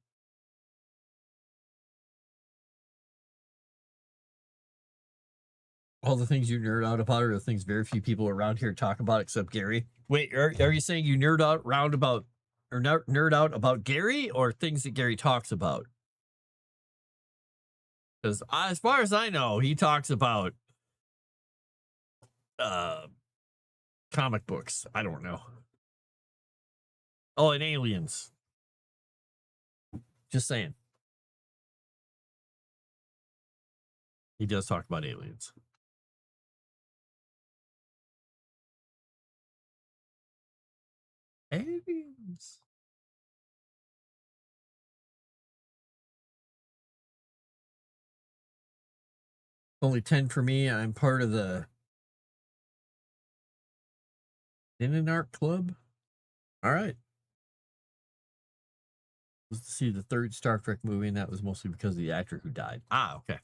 All the things you nerd out about are the things very few people around here talk about except Gary. Wait, are you saying you nerd out nerd out about Gary or things that Gary talks about? Because as far as I know, he talks about comic books. I don't know. Oh, and aliens. Just saying. He does talk about aliens. Aliens. Only 10 for me. I'm part of the Art Club. All right. Was to see the third Star Trek movie, and that was mostly because of the actor who died. Ah, okay.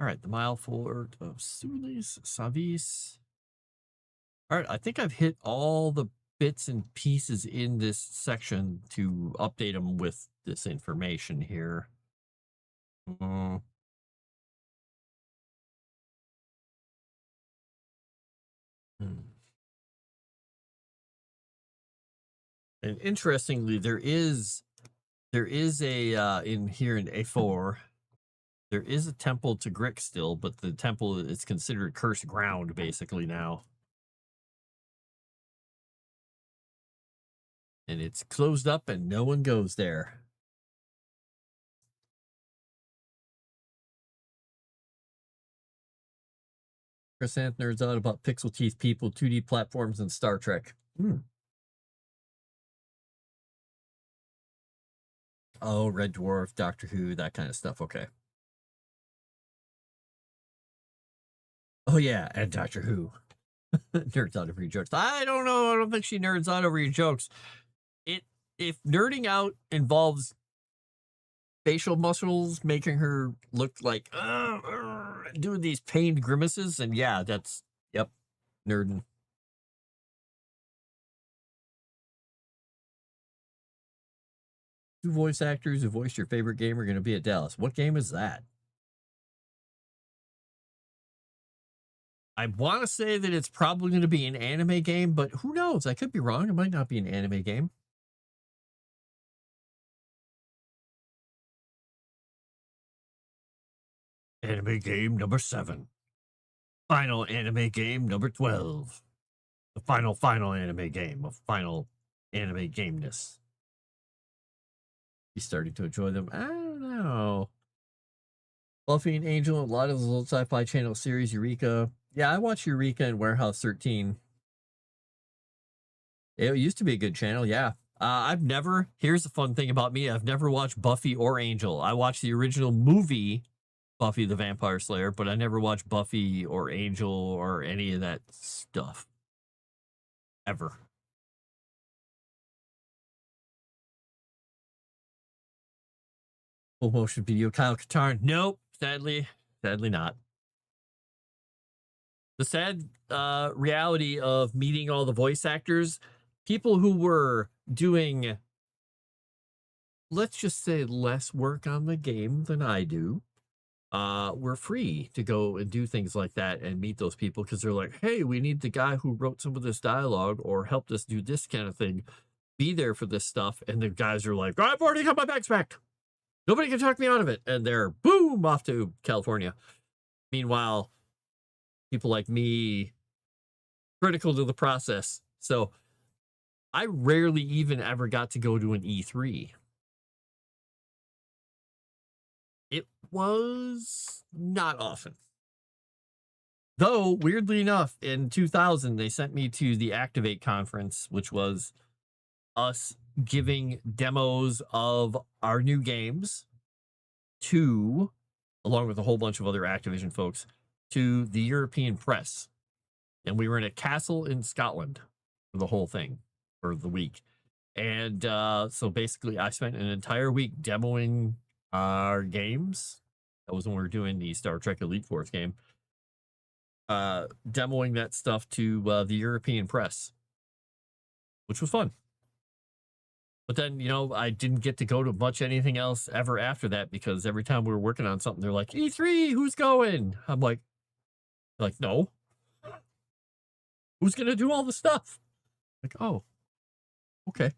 All right, the mile fort of Sulis, Savis. All right, I think I've hit all the bits and pieces in this section to update them with this information here. Hmm. And interestingly, there is a in here in A4, there is a temple to Grick still, but the temple is considered cursed ground basically now. And it's closed up and no one goes there. Crescent nerds out about pixel teeth people, 2D platforms, and Star Trek. Oh, Red Dwarf, Doctor Who, that kind of stuff. Okay. Oh, yeah, and Doctor Who. Nerds out over your jokes. I don't know. I don't think she nerds out over your jokes. If nerding out involves facial muscles making her look like doing these pained grimaces, and yeah, that's, yep, nerding. Two voice actors who voiced your favorite game are going to be at Dallas. What game is that? I want to say that it's probably going to be an anime game, but who knows? I could be wrong. It might not be an anime game. Anime game number 7. Final anime game number 12. The final anime game of final anime gameness. He's starting to enjoy them. I don't know. Buffy and Angel, a lot of those old Sci-Fi Channel series, Eureka. Yeah, I watch Eureka and Warehouse 13. It used to be a good channel, yeah. Here's the fun thing about me, I've never watched Buffy or Angel. I watched the original movie, Buffy the Vampire Slayer, but I never watched Buffy or Angel or any of that stuff. Ever. Full motion video, Kyle Katarn. Nope, sadly not. The sad reality of meeting all the voice actors, people who were doing, let's just say, less work on the game than I do, were free to go and do things like that and meet those people because they're like, hey, we need the guy who wrote some of this dialogue or helped us do this kind of thing be there for this stuff. And the guys are like, I've already got my bags back. Nobody can talk me out of it. And they're, boom, off to California. Meanwhile, people like me, critical to the process. So I rarely even ever got to go to an E3. It was not often. Though, weirdly enough, in 2000, they sent me to the Activate conference, which was us giving demos of our new games to, along with a whole bunch of other Activision folks, to the European press. And we were in a castle in Scotland for the whole thing, for the week. And so basically, I spent an entire week demoing our games. That was when we were doing the Star Trek Elite Force game. Demoing that stuff to the European press, which was fun. But then, you know, I didn't get to go to much anything else ever after that because every time we were working on something, they're like, E3, who's going? I'm like, no. Who's going to do all the stuff? Like, oh, okay.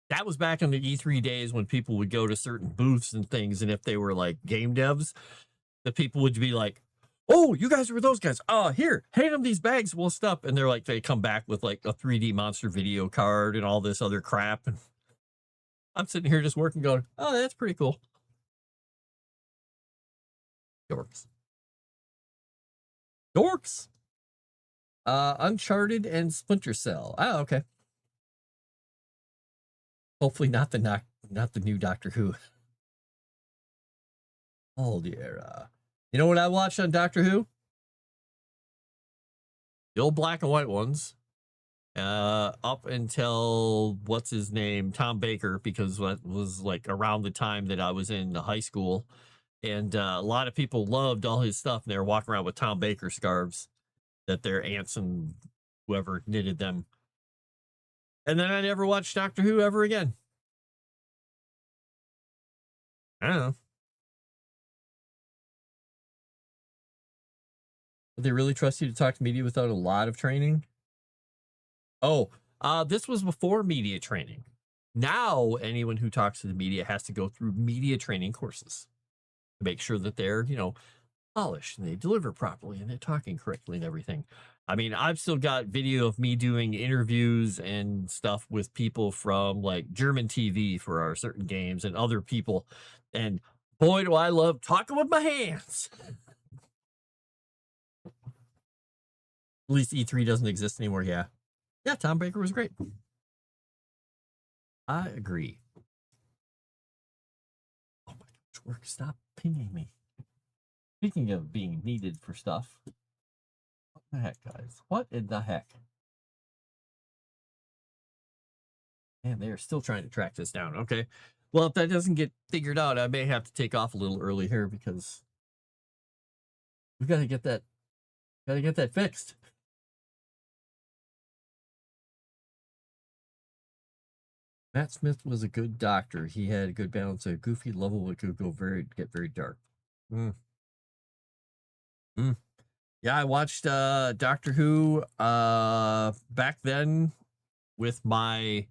That was back in the E3 days when people would go to certain booths and things. And if they were like game devs, the people would be like, oh, you guys were those guys. Oh, here, hand them these bags. We'll stop. And they're like, they come back with like a 3D monster video card and all this other crap. And I'm sitting here just working, going, oh, that's pretty cool. Dorks. Dorks. Uncharted and Splinter Cell. Oh, okay. Hopefully not the new Doctor Who. Oh dear. You know what I watched on Doctor Who? The old black and white ones. Up until what's his name, Tom Baker, because that was like around the time that I was in high school, and a lot of people loved all his stuff. And they were walking around with Tom Baker scarves that their aunts and whoever knitted them. And then I never watched Doctor Who ever again. I don't know. Would they really trust you to talk to media without a lot of training? Oh, this was before media training. Now, anyone who talks to the media has to go through media training courses to make sure that they're, you know, polished and they deliver properly and they're talking correctly and everything. I mean, I've still got video of me doing interviews and stuff with people from like German TV for our certain games and other people. And boy, do I love talking with my hands. At least E3 doesn't exist anymore. Yeah. Yeah, Tom Baker was great. I agree. Oh my gosh, work, stop pinging me. Speaking of being needed for stuff. What the heck, guys? What in the heck? Man, they are still trying to track this down. Okay. Well, if that doesn't get figured out, I may have to take off a little early here because we gotta get that fixed. Matt Smith was a good doctor. He had a good balance, a goofy level that could get very dark. Yeah, I watched Doctor Who back then with my,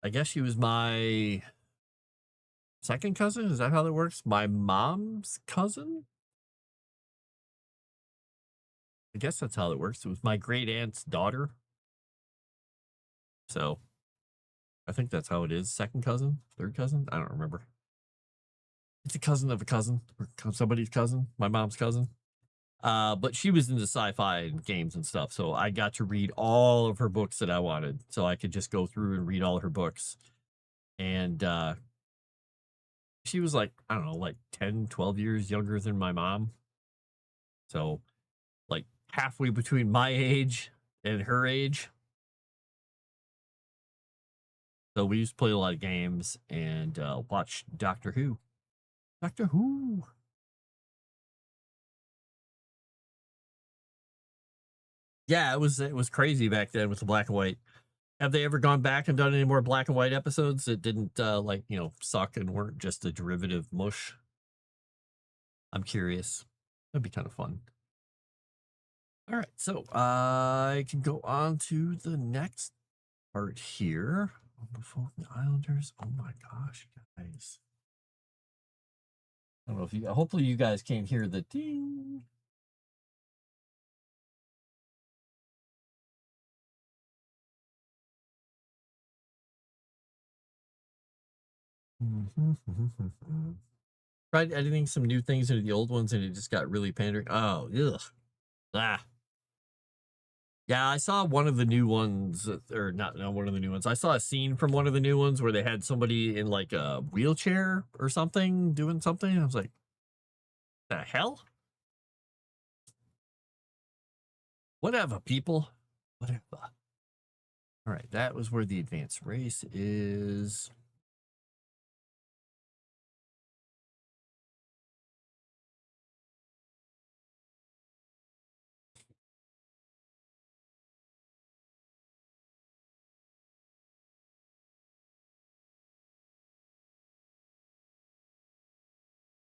I guess she was my second cousin. Is that how that works? My mom's cousin? I guess that's how it works. It was my great aunt's daughter. So I think that's how it is. Second cousin, third cousin. I don't remember. It's a cousin of a cousin, or somebody's cousin, my mom's cousin. But she was into sci-fi and games and stuff. So I got to read all of her books that I wanted. So I could just go through and read all her books. And she was like, I don't know, like 10, 12 years younger than my mom. So like halfway between my age and her age. So we used to play a lot of games and watch Doctor Who. Doctor Who. Yeah, it was crazy back then with the black and white. Have they ever gone back and done any more black and white episodes that didn't like, you know, suck and weren't just a derivative mush? I'm curious. That'd be kind of fun. All right, so I can go on to the next part here. Before the Islanders. Oh my gosh, guys. I don't know if you, hopefully you guys can't hear the ding. Tried editing some new things into the old ones and it just got really pandering. Oh, ugh. Ah. Yeah, I saw one of the new ones, or not one of the new ones. I saw a scene from one of the new ones where they had somebody in like a wheelchair or something doing something. I was like, the hell? Whatever, people. Whatever. All All right, that was where the advanced race is.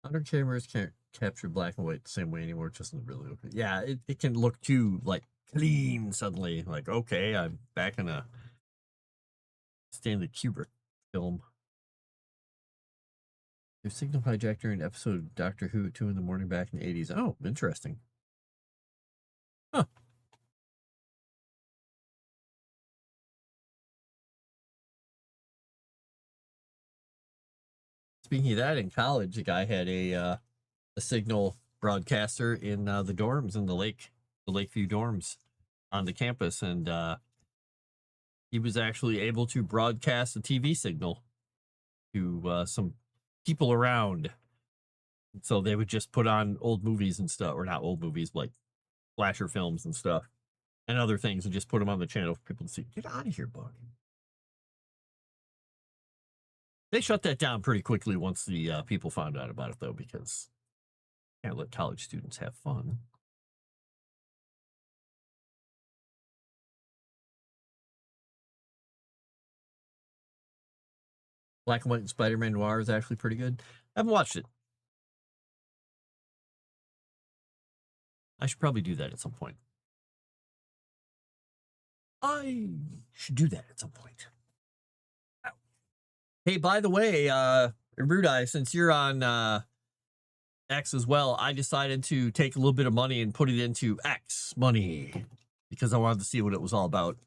Under cameras can't capture black and white the same way anymore. It just doesn't really look. Yeah, it can look too like clean suddenly. Like, okay, I'm back in a Stanley Kubrick film. There's signal hijacked during an episode of Doctor Who at 2 in the morning back in the 80s. Oh, interesting. Huh. Speaking of that, in college, a guy had a signal broadcaster in the dorms in the Lakeview dorms on the campus, and he was actually able to broadcast a TV signal to some people around. So they would just put on old movies and stuff, or not old movies, like slasher films and stuff, and other things, and just put them on the channel for people to see. Get out of here, bug. They shut that down pretty quickly once the people found out about it, though, because you can't let college students have fun. Black and White and Spider-Man Noir is actually pretty good. I haven't watched it. I should probably do that at some point. I should do that at some point. Hey, by the way, Erudia, since you're on X as well, I decided to take a little bit of money and put it into X money because I wanted to see what it was all about.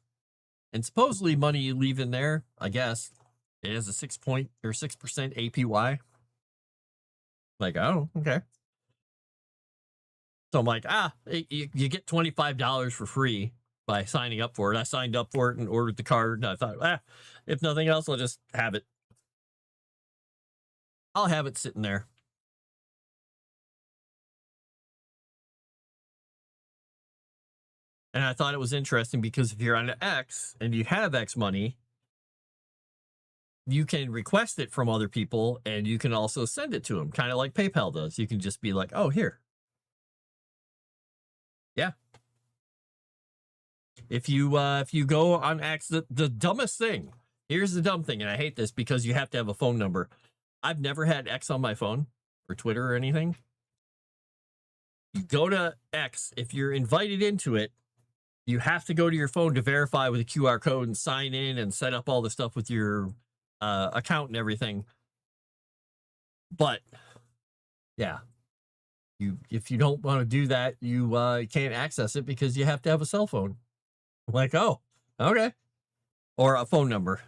And supposedly money you leave in there, I guess, it has a 6% APY. Like, oh, okay. So I'm like, you get $25 for free by signing up for it. I signed up for it and ordered the card. And I thought, if nothing else, I'll just have it. I'll have it sitting there. And I thought it was interesting because if you're on X and you have X money, you can request it from other people and you can also send it to them, kind of like PayPal does. You can just be like, oh, here. Yeah. If you go on X, the dumbest thing, here's the dumb thing, and I hate this because you have to have a phone number. I've never had X on my phone or Twitter or anything. You go to X, if you're invited into it, you have to go to your phone to verify with a QR code and sign in and set up all the stuff with your account and everything. But yeah, if you don't want to do that, you can't access it because you have to have a cell phone. Like, oh, okay. Or a phone number.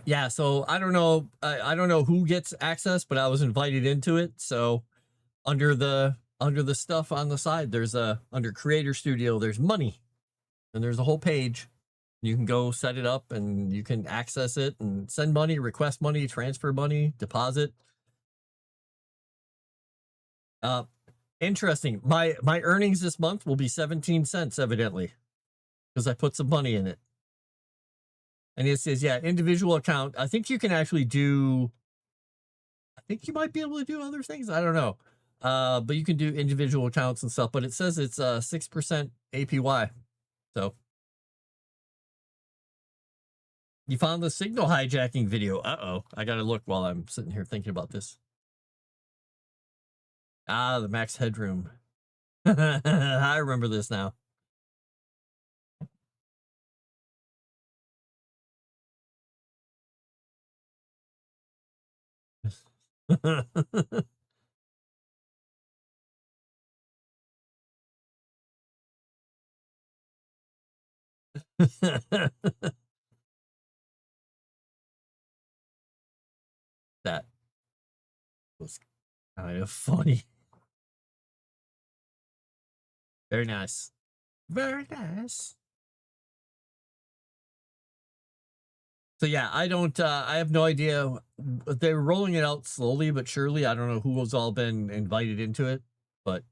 Yeah, so I don't know. I don't know who gets access, but I was invited into it. So under the stuff on the side, there's under Creator Studio, there's money, and there's a whole page. You can go set it up, and you can access it and send money, request money, transfer money, deposit. Interesting. My earnings this month will be 17 cents, evidently, because I put some money in it. And it says, yeah, individual account. I think you can actually do, I think you might be able to do other things. I don't know. But you can do individual accounts and stuff, but it says it's 6% APY. So you found the signal hijacking video. Uh-oh. I got to look while I'm sitting here thinking about this. Ah, the max headroom. I remember this now. That was kind of funny. Very nice. Very nice. So yeah, I have no idea. They're rolling it out slowly but surely. I don't know who has all been invited into it, but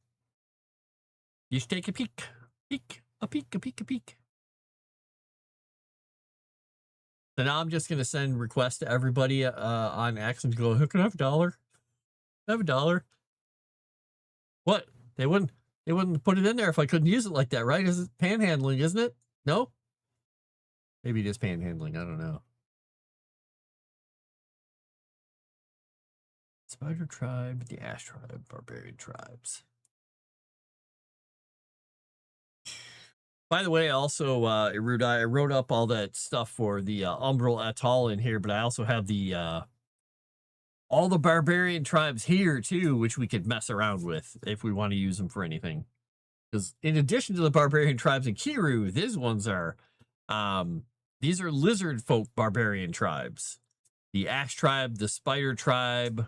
you should take a peek. A peek, a peek, a peek. So now I'm just gonna send requests to everybody on X and go, who can I have $1? I have $1. What? They wouldn't put it in there if I couldn't use it like that, right? Is it panhandling, isn't it? No? Maybe it is panhandling, I don't know. Spider tribe, the Ash tribe, barbarian tribes. By the way, also, Erudia, I wrote up all that stuff for the Umbral Atoll in here, but I also have the all the barbarian tribes here too, which we could mess around with if we want to use them for anything. Because in addition to the barbarian tribes in Kiru, these ones are these are lizard folk barbarian tribes. The Ash tribe, the Spider tribe,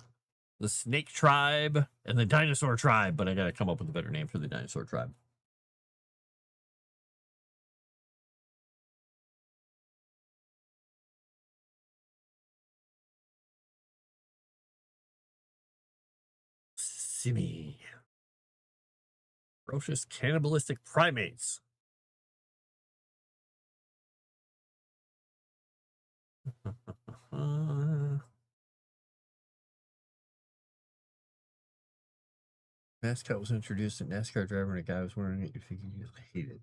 the Snake tribe, and the Dinosaur tribe. But I gotta come up with a better name for the Dinosaur tribe. Simi. Ferocious cannibalistic primates. Mascot was introduced, a NASCAR driver, and a guy was wearing it. You figure you hate it.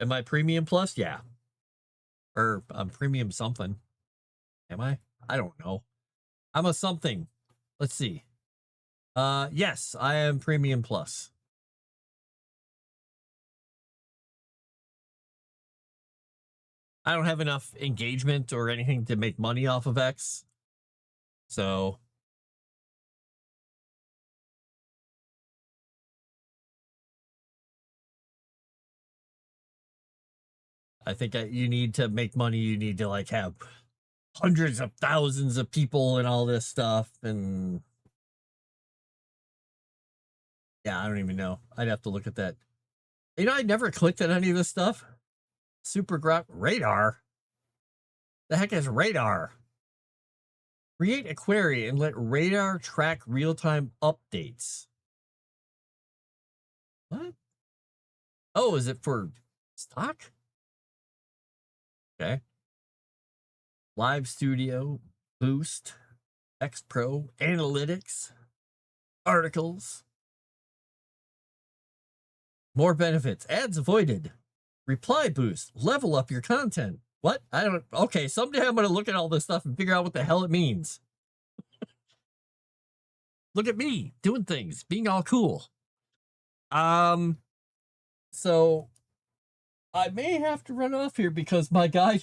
Am I premium plus? Yeah. Or I'm premium something. Am I? I don't know. I'm a something. Let's see. Yes, I am premium plus. I don't have enough engagement or anything to make money off of X. So I think you need to make money. You need to like have hundreds of thousands of people and all this stuff. And yeah, I don't even know. I'd have to look at that. You know, I never clicked on any of this stuff. Super radar. The heck is radar? Create a query and let radar track real-time updates. What? Oh, is it for stock? Okay. Live Studio, Boost, X Pro, Analytics, Articles. More benefits, ads avoided, reply boost, level up your content. What? I don't, okay, someday I'm going to look at all this stuff and figure out what the hell it means. Look at me doing things, being all cool. So I may have to run off here because my guy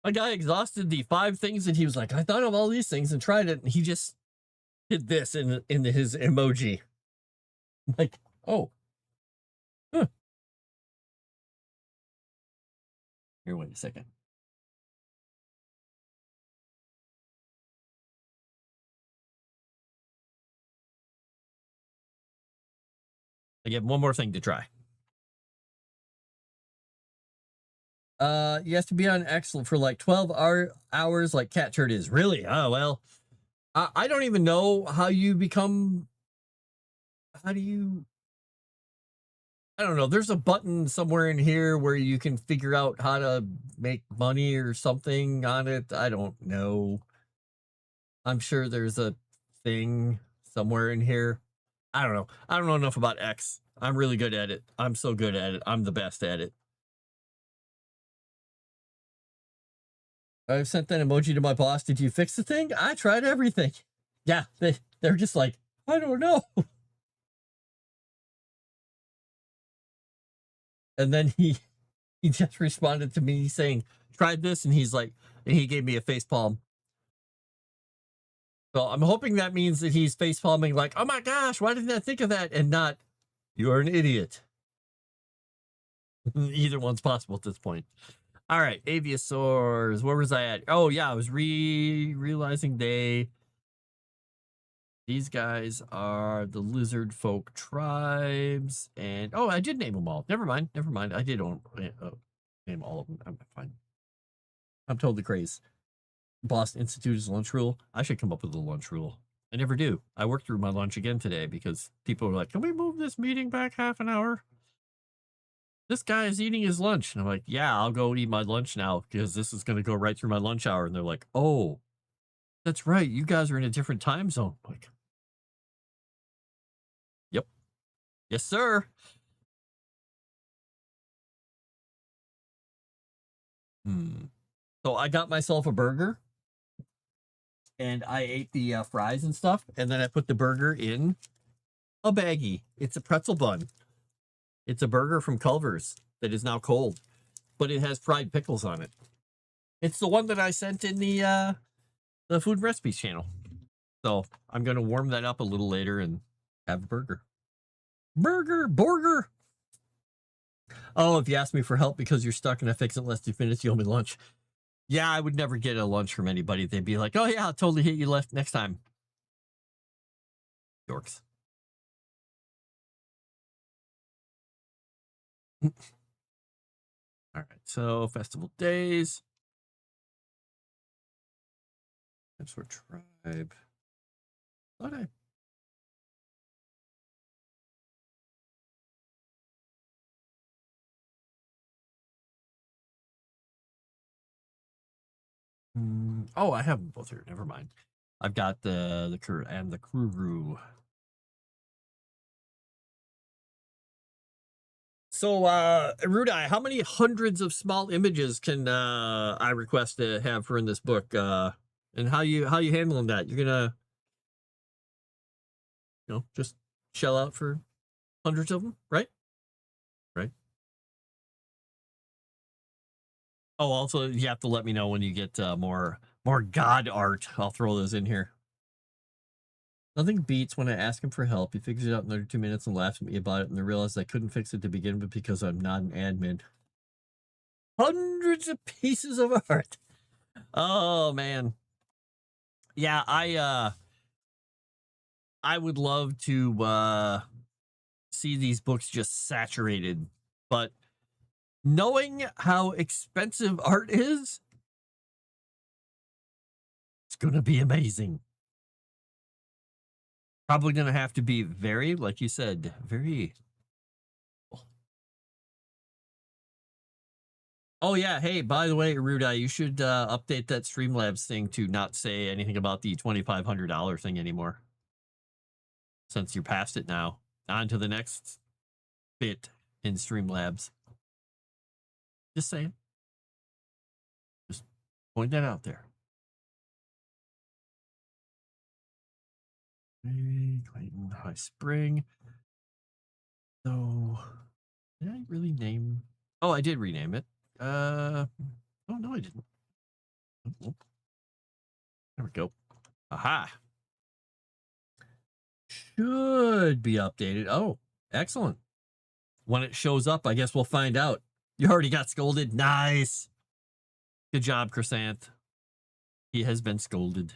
exhausted the 5 things and he was like, I thought of all these things and tried it, and he just did this in his emoji. I'm like, oh. Huh. Here, wait a second. I get one more thing to try. You have to be on X for like 12 hours like Cat Turd is. Really? Oh, well. I don't even know how you become... How do you... I don't know. There's a button somewhere in here where you can figure out how to make money or something on it. I don't know. I'm sure there's a thing somewhere in here. I don't know. I don't know enough about X. I'm really good at it. I'm so good at it. I'm the best at it. I've sent that emoji to my boss. Did you fix the thing? I tried everything. Yeah, they're just like, I don't know. And then he just responded to me saying, tried this, and he's like, and he gave me a face palm. So I'm hoping that means that he's face palming like, oh my gosh, why didn't I think of that? And not, you're an idiot. Either one's possible at this point. All right, Aviasaurs. Where was I at? Oh yeah, I was realizing these guys are the lizard folk tribes, and oh, I did name them all. Never mind. I did name all of them. I'm fine. I'm totally crazy. Boston Institute's lunch rule. I should come up with a lunch rule. I never do. I worked through my lunch again today because people were like, can we move this meeting back half an hour? This guy is eating his lunch. And I'm like, yeah, I'll go eat my lunch now because this is going to go right through my lunch hour. And they're like, oh, that's right. You guys are in a different time zone. I'm like, yep. Yes, sir. So I got myself a burger and I ate the fries and stuff. And then I put the burger in a baggie. It's a pretzel bun. It's a burger from Culver's that is now cold, but it has fried pickles on it. It's the one that I sent in the food recipes channel. So I'm going to warm that up a little later and have a burger. Burger. Oh, if you ask me for help because you're stuck and I fix it in less than 2 minutes, you owe me lunch. Yeah, I would never get a lunch from anybody. They'd be like, oh yeah, I'll totally hit you left next time. Dorks. All right, so festival days. Times for tribe. Thought I. Oh, I have them both here. Never mind. I've got the crew and the crew. So, Erudia, how many hundreds of small images can I request to have for in this book? And how you handling that? You're gonna, just shell out for hundreds of them, right? Right. Oh, also you have to let me know when you get more god art. I'll throw those in here. Nothing beats when I ask him for help. He figures it out in under 2 minutes and laughs at me about it, and I realized I couldn't fix it to begin with because I'm not an admin. Hundreds of pieces of art. Oh man. Yeah, I would love to see these books just saturated, but knowing how expensive art is, it's gonna be amazing. Probably gonna have to be very, like you said, very. Oh yeah, hey, by the way, Ruda, you should update that Streamlabs thing to not say anything about the $2,500 thing anymore. Since you're past it now. On to the next bit in Streamlabs. Just saying. Just point that out there. Hey, Clayton High Spring. So, did I really name? Oh, I did rename it. Oh no, I didn't. Oh, there we go. Aha. Should be updated. Oh, excellent. When it shows up, I guess we'll find out. You already got scolded. Nice. Good job, Chrysanth. He has been scolded.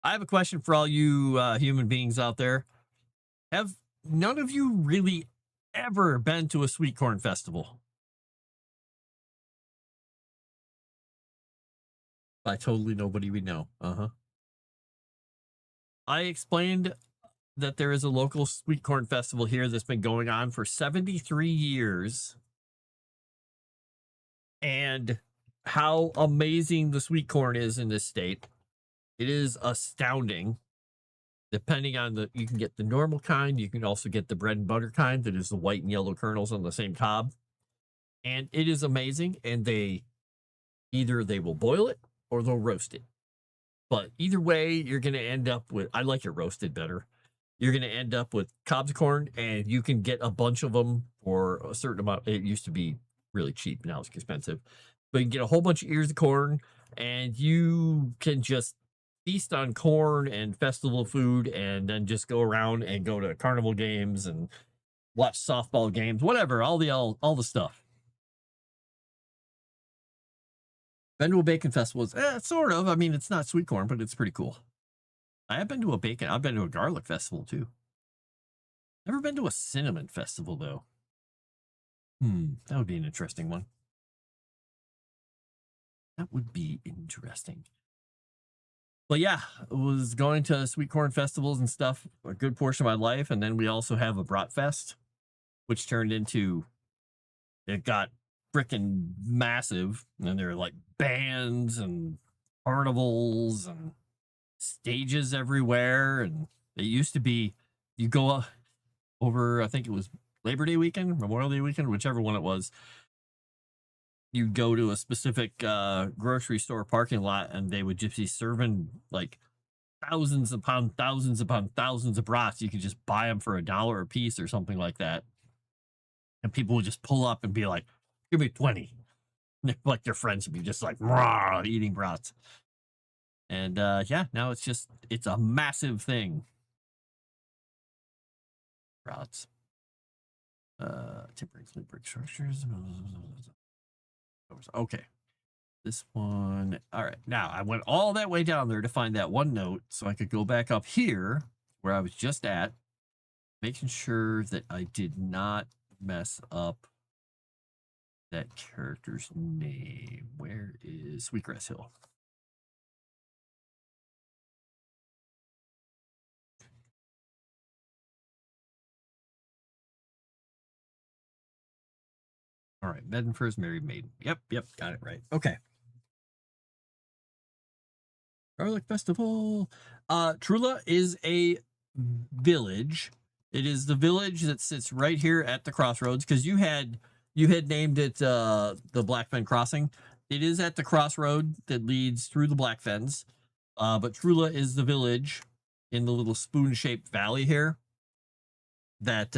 I have a question for all you human beings out there. Have none of you really ever been to a sweet corn festival? By totally nobody we know. I explained that there is a local sweet corn festival here that's been going on for 73 years. And how amazing the sweet corn is in this state. It is astounding. Depending on you can get the normal kind. You can also get the bread and butter kind that is the white and yellow kernels on the same cob. And it is amazing. And either they will boil it or they'll roast it. But either way, you're going to end up with, I like it roasted better. You're going to end up with cobs of corn, and you can get a bunch of them for a certain amount. It used to be really cheap. Now it's expensive. But you can get a whole bunch of ears of corn, and you can just feast on corn and festival food, and then just go around and go to carnival games and watch softball games, whatever, all the stuff. Been to a bacon festival. Sort of. I mean, it's not sweet corn, but it's pretty cool. I have been to I've been to a garlic festival too. Never been to a cinnamon festival though. That would be an interesting one. That would be interesting. But yeah, I was going to sweet corn festivals and stuff a good portion of my life. And then we also have a brat fest, which turned into, it got freaking massive. And there are like bands and carnivals and stages everywhere. And it used to be, you go over, I think it was Labor Day weekend, Memorial Day weekend, whichever one it was. You'd go to a specific grocery store parking lot and they would just be serving like thousands upon thousands upon thousands of brats. You could just buy them for $1 a piece or something like that. And people would just pull up and be like, give me 20. Like their friends would be just like, raw, eating brats. And yeah, now it's a massive thing. Brats. Temporary brick structures. Okay. This one. All right. Now I went all that way down there to find that one note so I could go back up here where I was just at, making sure that I did not mess up that character's name. Where is Sweetgrass Hill? All right. Maiden first, married maiden. Yep. Got it right. Okay. Garlic Festival. Trula is a village. It is the village that sits right here at the crossroads, because you had named it the Blackfen Crossing. It is at the crossroad that leads through the Blackfens. But Trula is the village in the little spoon-shaped valley here that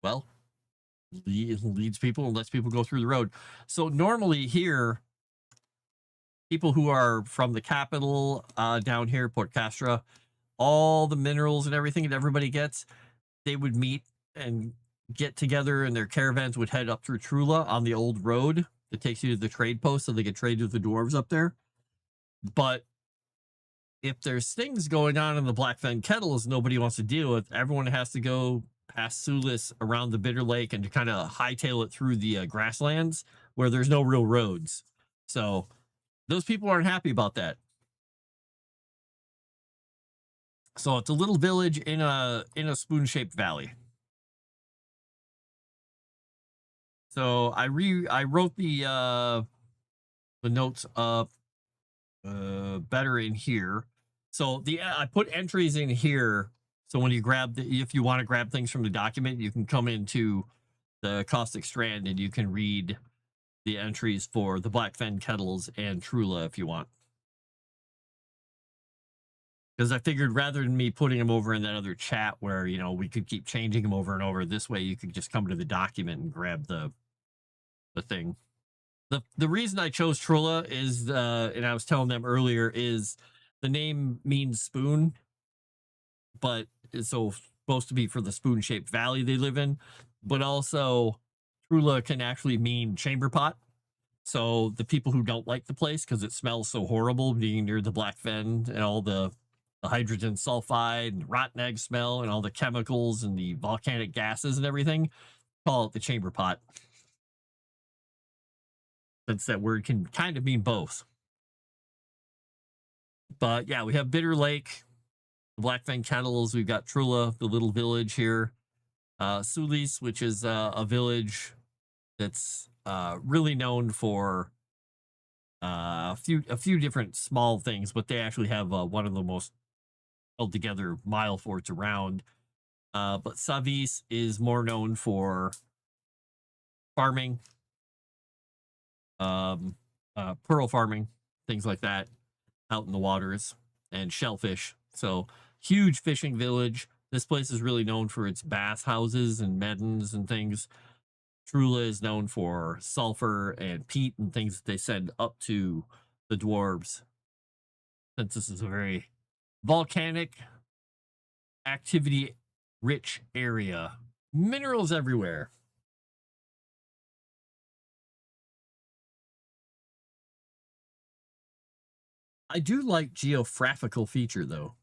well, leads people and lets people go through the road. So normally here, people who are from the capital down here, Port Castra, all the minerals and everything that everybody gets, they would meet and get together, and their caravans would head up through Trula on the old road that takes you to the trade post so they could trade with the dwarves up there. But if there's things going on in the Blackfen Kettles nobody wants to deal with, everyone has to go past Sulis around the Bitter Lake and to kind of hightail it through the grasslands where there's no real roads. So those people aren't happy about that. So it's a little village in a spoon-shaped valley. So I wrote the notes up better in here. So I put entries in here. So when you if you want to grab things from the document, you can come into the Caustic Strand and you can read the entries for the Blackfen Kettles and Trula if you want. Because I figured rather than me putting them over in that other chat where, you know, we could keep changing them over and over, this way you could just come to the document and grab the thing. The reason I chose Trula is, and I was telling them earlier, is the name means spoon, but it's supposed to be for the spoon-shaped valley they live in. But also, Trula can actually mean chamber pot. So the people who don't like the place because it smells so horrible being near the Blackfen and all the hydrogen sulfide and rotten egg smell and all the chemicals and the volcanic gases and everything, call it the chamber pot. Since that word can kind of mean both. But yeah, we have Bitter Lake, the Blackfen Kettles. We've got Trula, the little village here. Sulis, which is a village that's really known for a few different small things, but they actually have one of the most held together mile forts around. But Savis is more known for farming, pearl farming, things like that out in the waters, and shellfish. So huge fishing village. This place is really known for its bath houses and meddens and things. Trula is known for sulfur and peat and things that they send up to the dwarves. Since this is a very volcanic, activity rich area, minerals everywhere. I do like geographical feature though.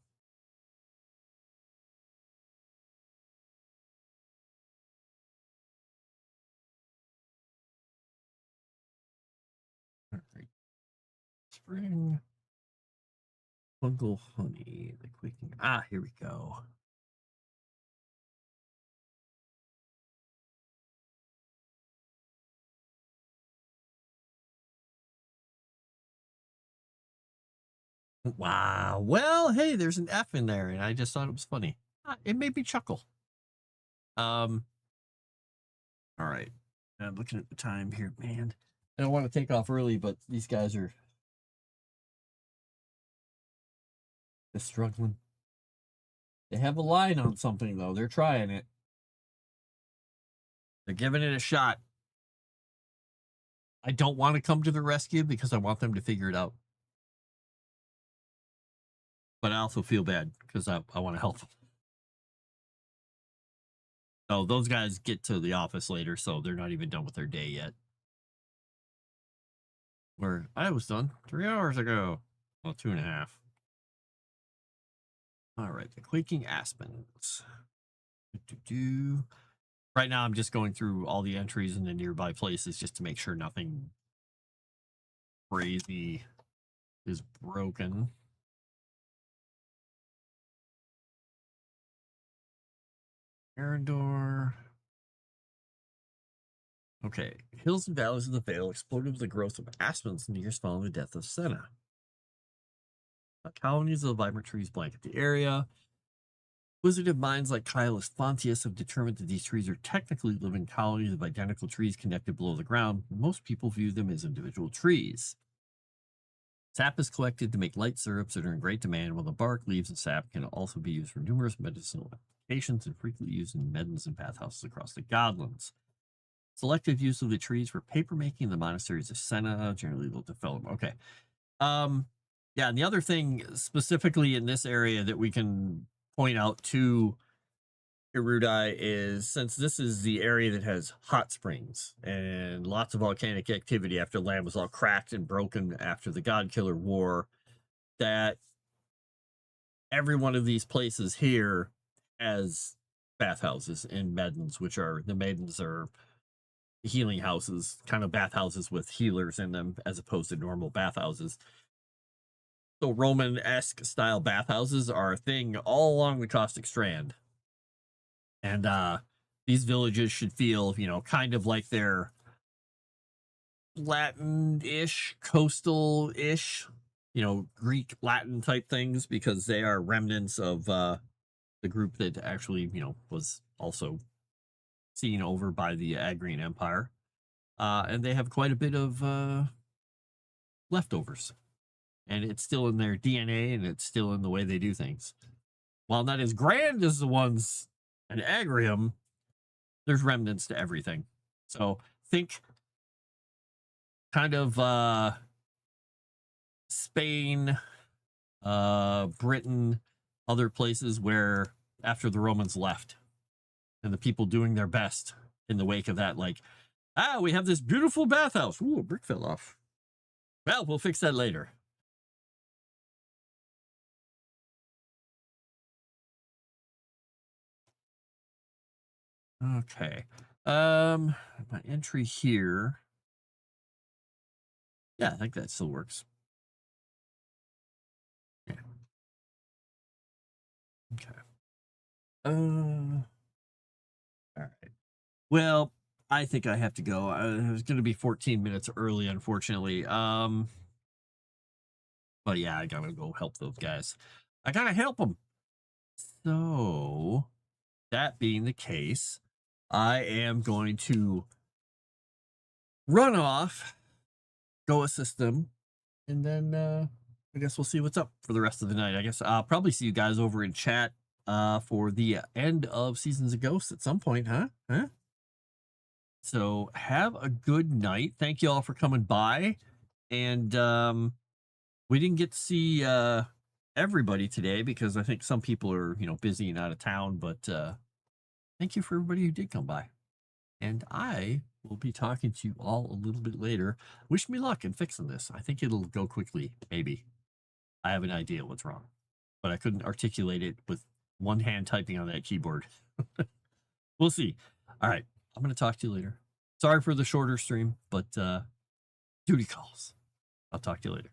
Spring. Fungal honey. The quaking. Ah, here we go. Wow. Well, hey, there's an F in there, and I just thought it was funny. It made me chuckle. All right. I'm looking at the time here, man. I don't want to take off early, but these guys are just struggling. They have a line on something, though. They're trying it. They're giving it a shot. I don't want to come to the rescue because I want them to figure it out. But I also feel bad because I want to help them. So those guys get to the office later, so they're not even done with their day yet. Where I was done 3 hours ago. Well, 2.5. All right, the quaking aspens. Right now, I'm just going through all the entries in the nearby places just to make sure nothing crazy is broken. Arendor. Okay, hills and valleys of the Vale exploded with the growth of aspens in the years following the death of Senna. Colonies of vibrant trees blanket the area. Inquisitive minds like Caius Fontius have determined that these trees are technically living colonies of identical trees connected below the ground. Most people view them as individual trees. Sap is collected to make light syrups that are in great demand, while the bark, leaves, and sap can also be used for numerous medicinal applications and frequently used in medicines and bathhouses across the Godlands. Selective use of the trees for papermaking in the monasteries of Senna generally will develop. Okay. Yeah, and the other thing specifically in this area that we can point out to Erudia is, since this is the area that has hot springs and lots of volcanic activity after the land was all cracked and broken after the Godkiller War, that every one of these places here has bathhouses and maidens, which are, the maidens are healing houses, kind of bathhouses with healers in them as opposed to normal bathhouses. So Roman-esque style bathhouses are a thing all along the Caustic Strand. And these villages should feel, you know, kind of like they're Latin-ish, coastal-ish, you know, Greek, Latin type things, because they are remnants of the group that actually, you know, was also seen over by the Agrian Empire. And they have quite a bit of leftovers. And it's still in their DNA, and it's still in the way they do things. While not as grand as the ones in Agrium, there's remnants to everything. So think kind of Spain, Britain, other places where after the Romans left and the people doing their best in the wake of that, like, we have this beautiful bathhouse. Ooh, a brick fell off. Well, we'll fix that later. Okay. My entry here. Yeah, I think that still works. Yeah. Okay. All right. Well, I think I have to go. I was going to be 14 minutes early, unfortunately. But yeah, I gotta go help those guys. I gotta help them. So, that being the case, I am going to run off, go assist them, and then I guess we'll see what's up for the rest of the night. I guess I'll probably see you guys over in chat for the end of Seasons of Ghosts at some point, huh? So have a good night. Thank you all for coming by. And we didn't get to see everybody today because I think some people are, you know, busy and out of town. But thank you for everybody who did come by. And I will be talking to you all a little bit later. Wish me luck in fixing this. I think it'll go quickly, maybe. I have an idea what's wrong, but I couldn't articulate it with one hand typing on that keyboard. We'll see. All right. I'm going to talk to you later. Sorry for the shorter stream, but duty calls. I'll talk to you later.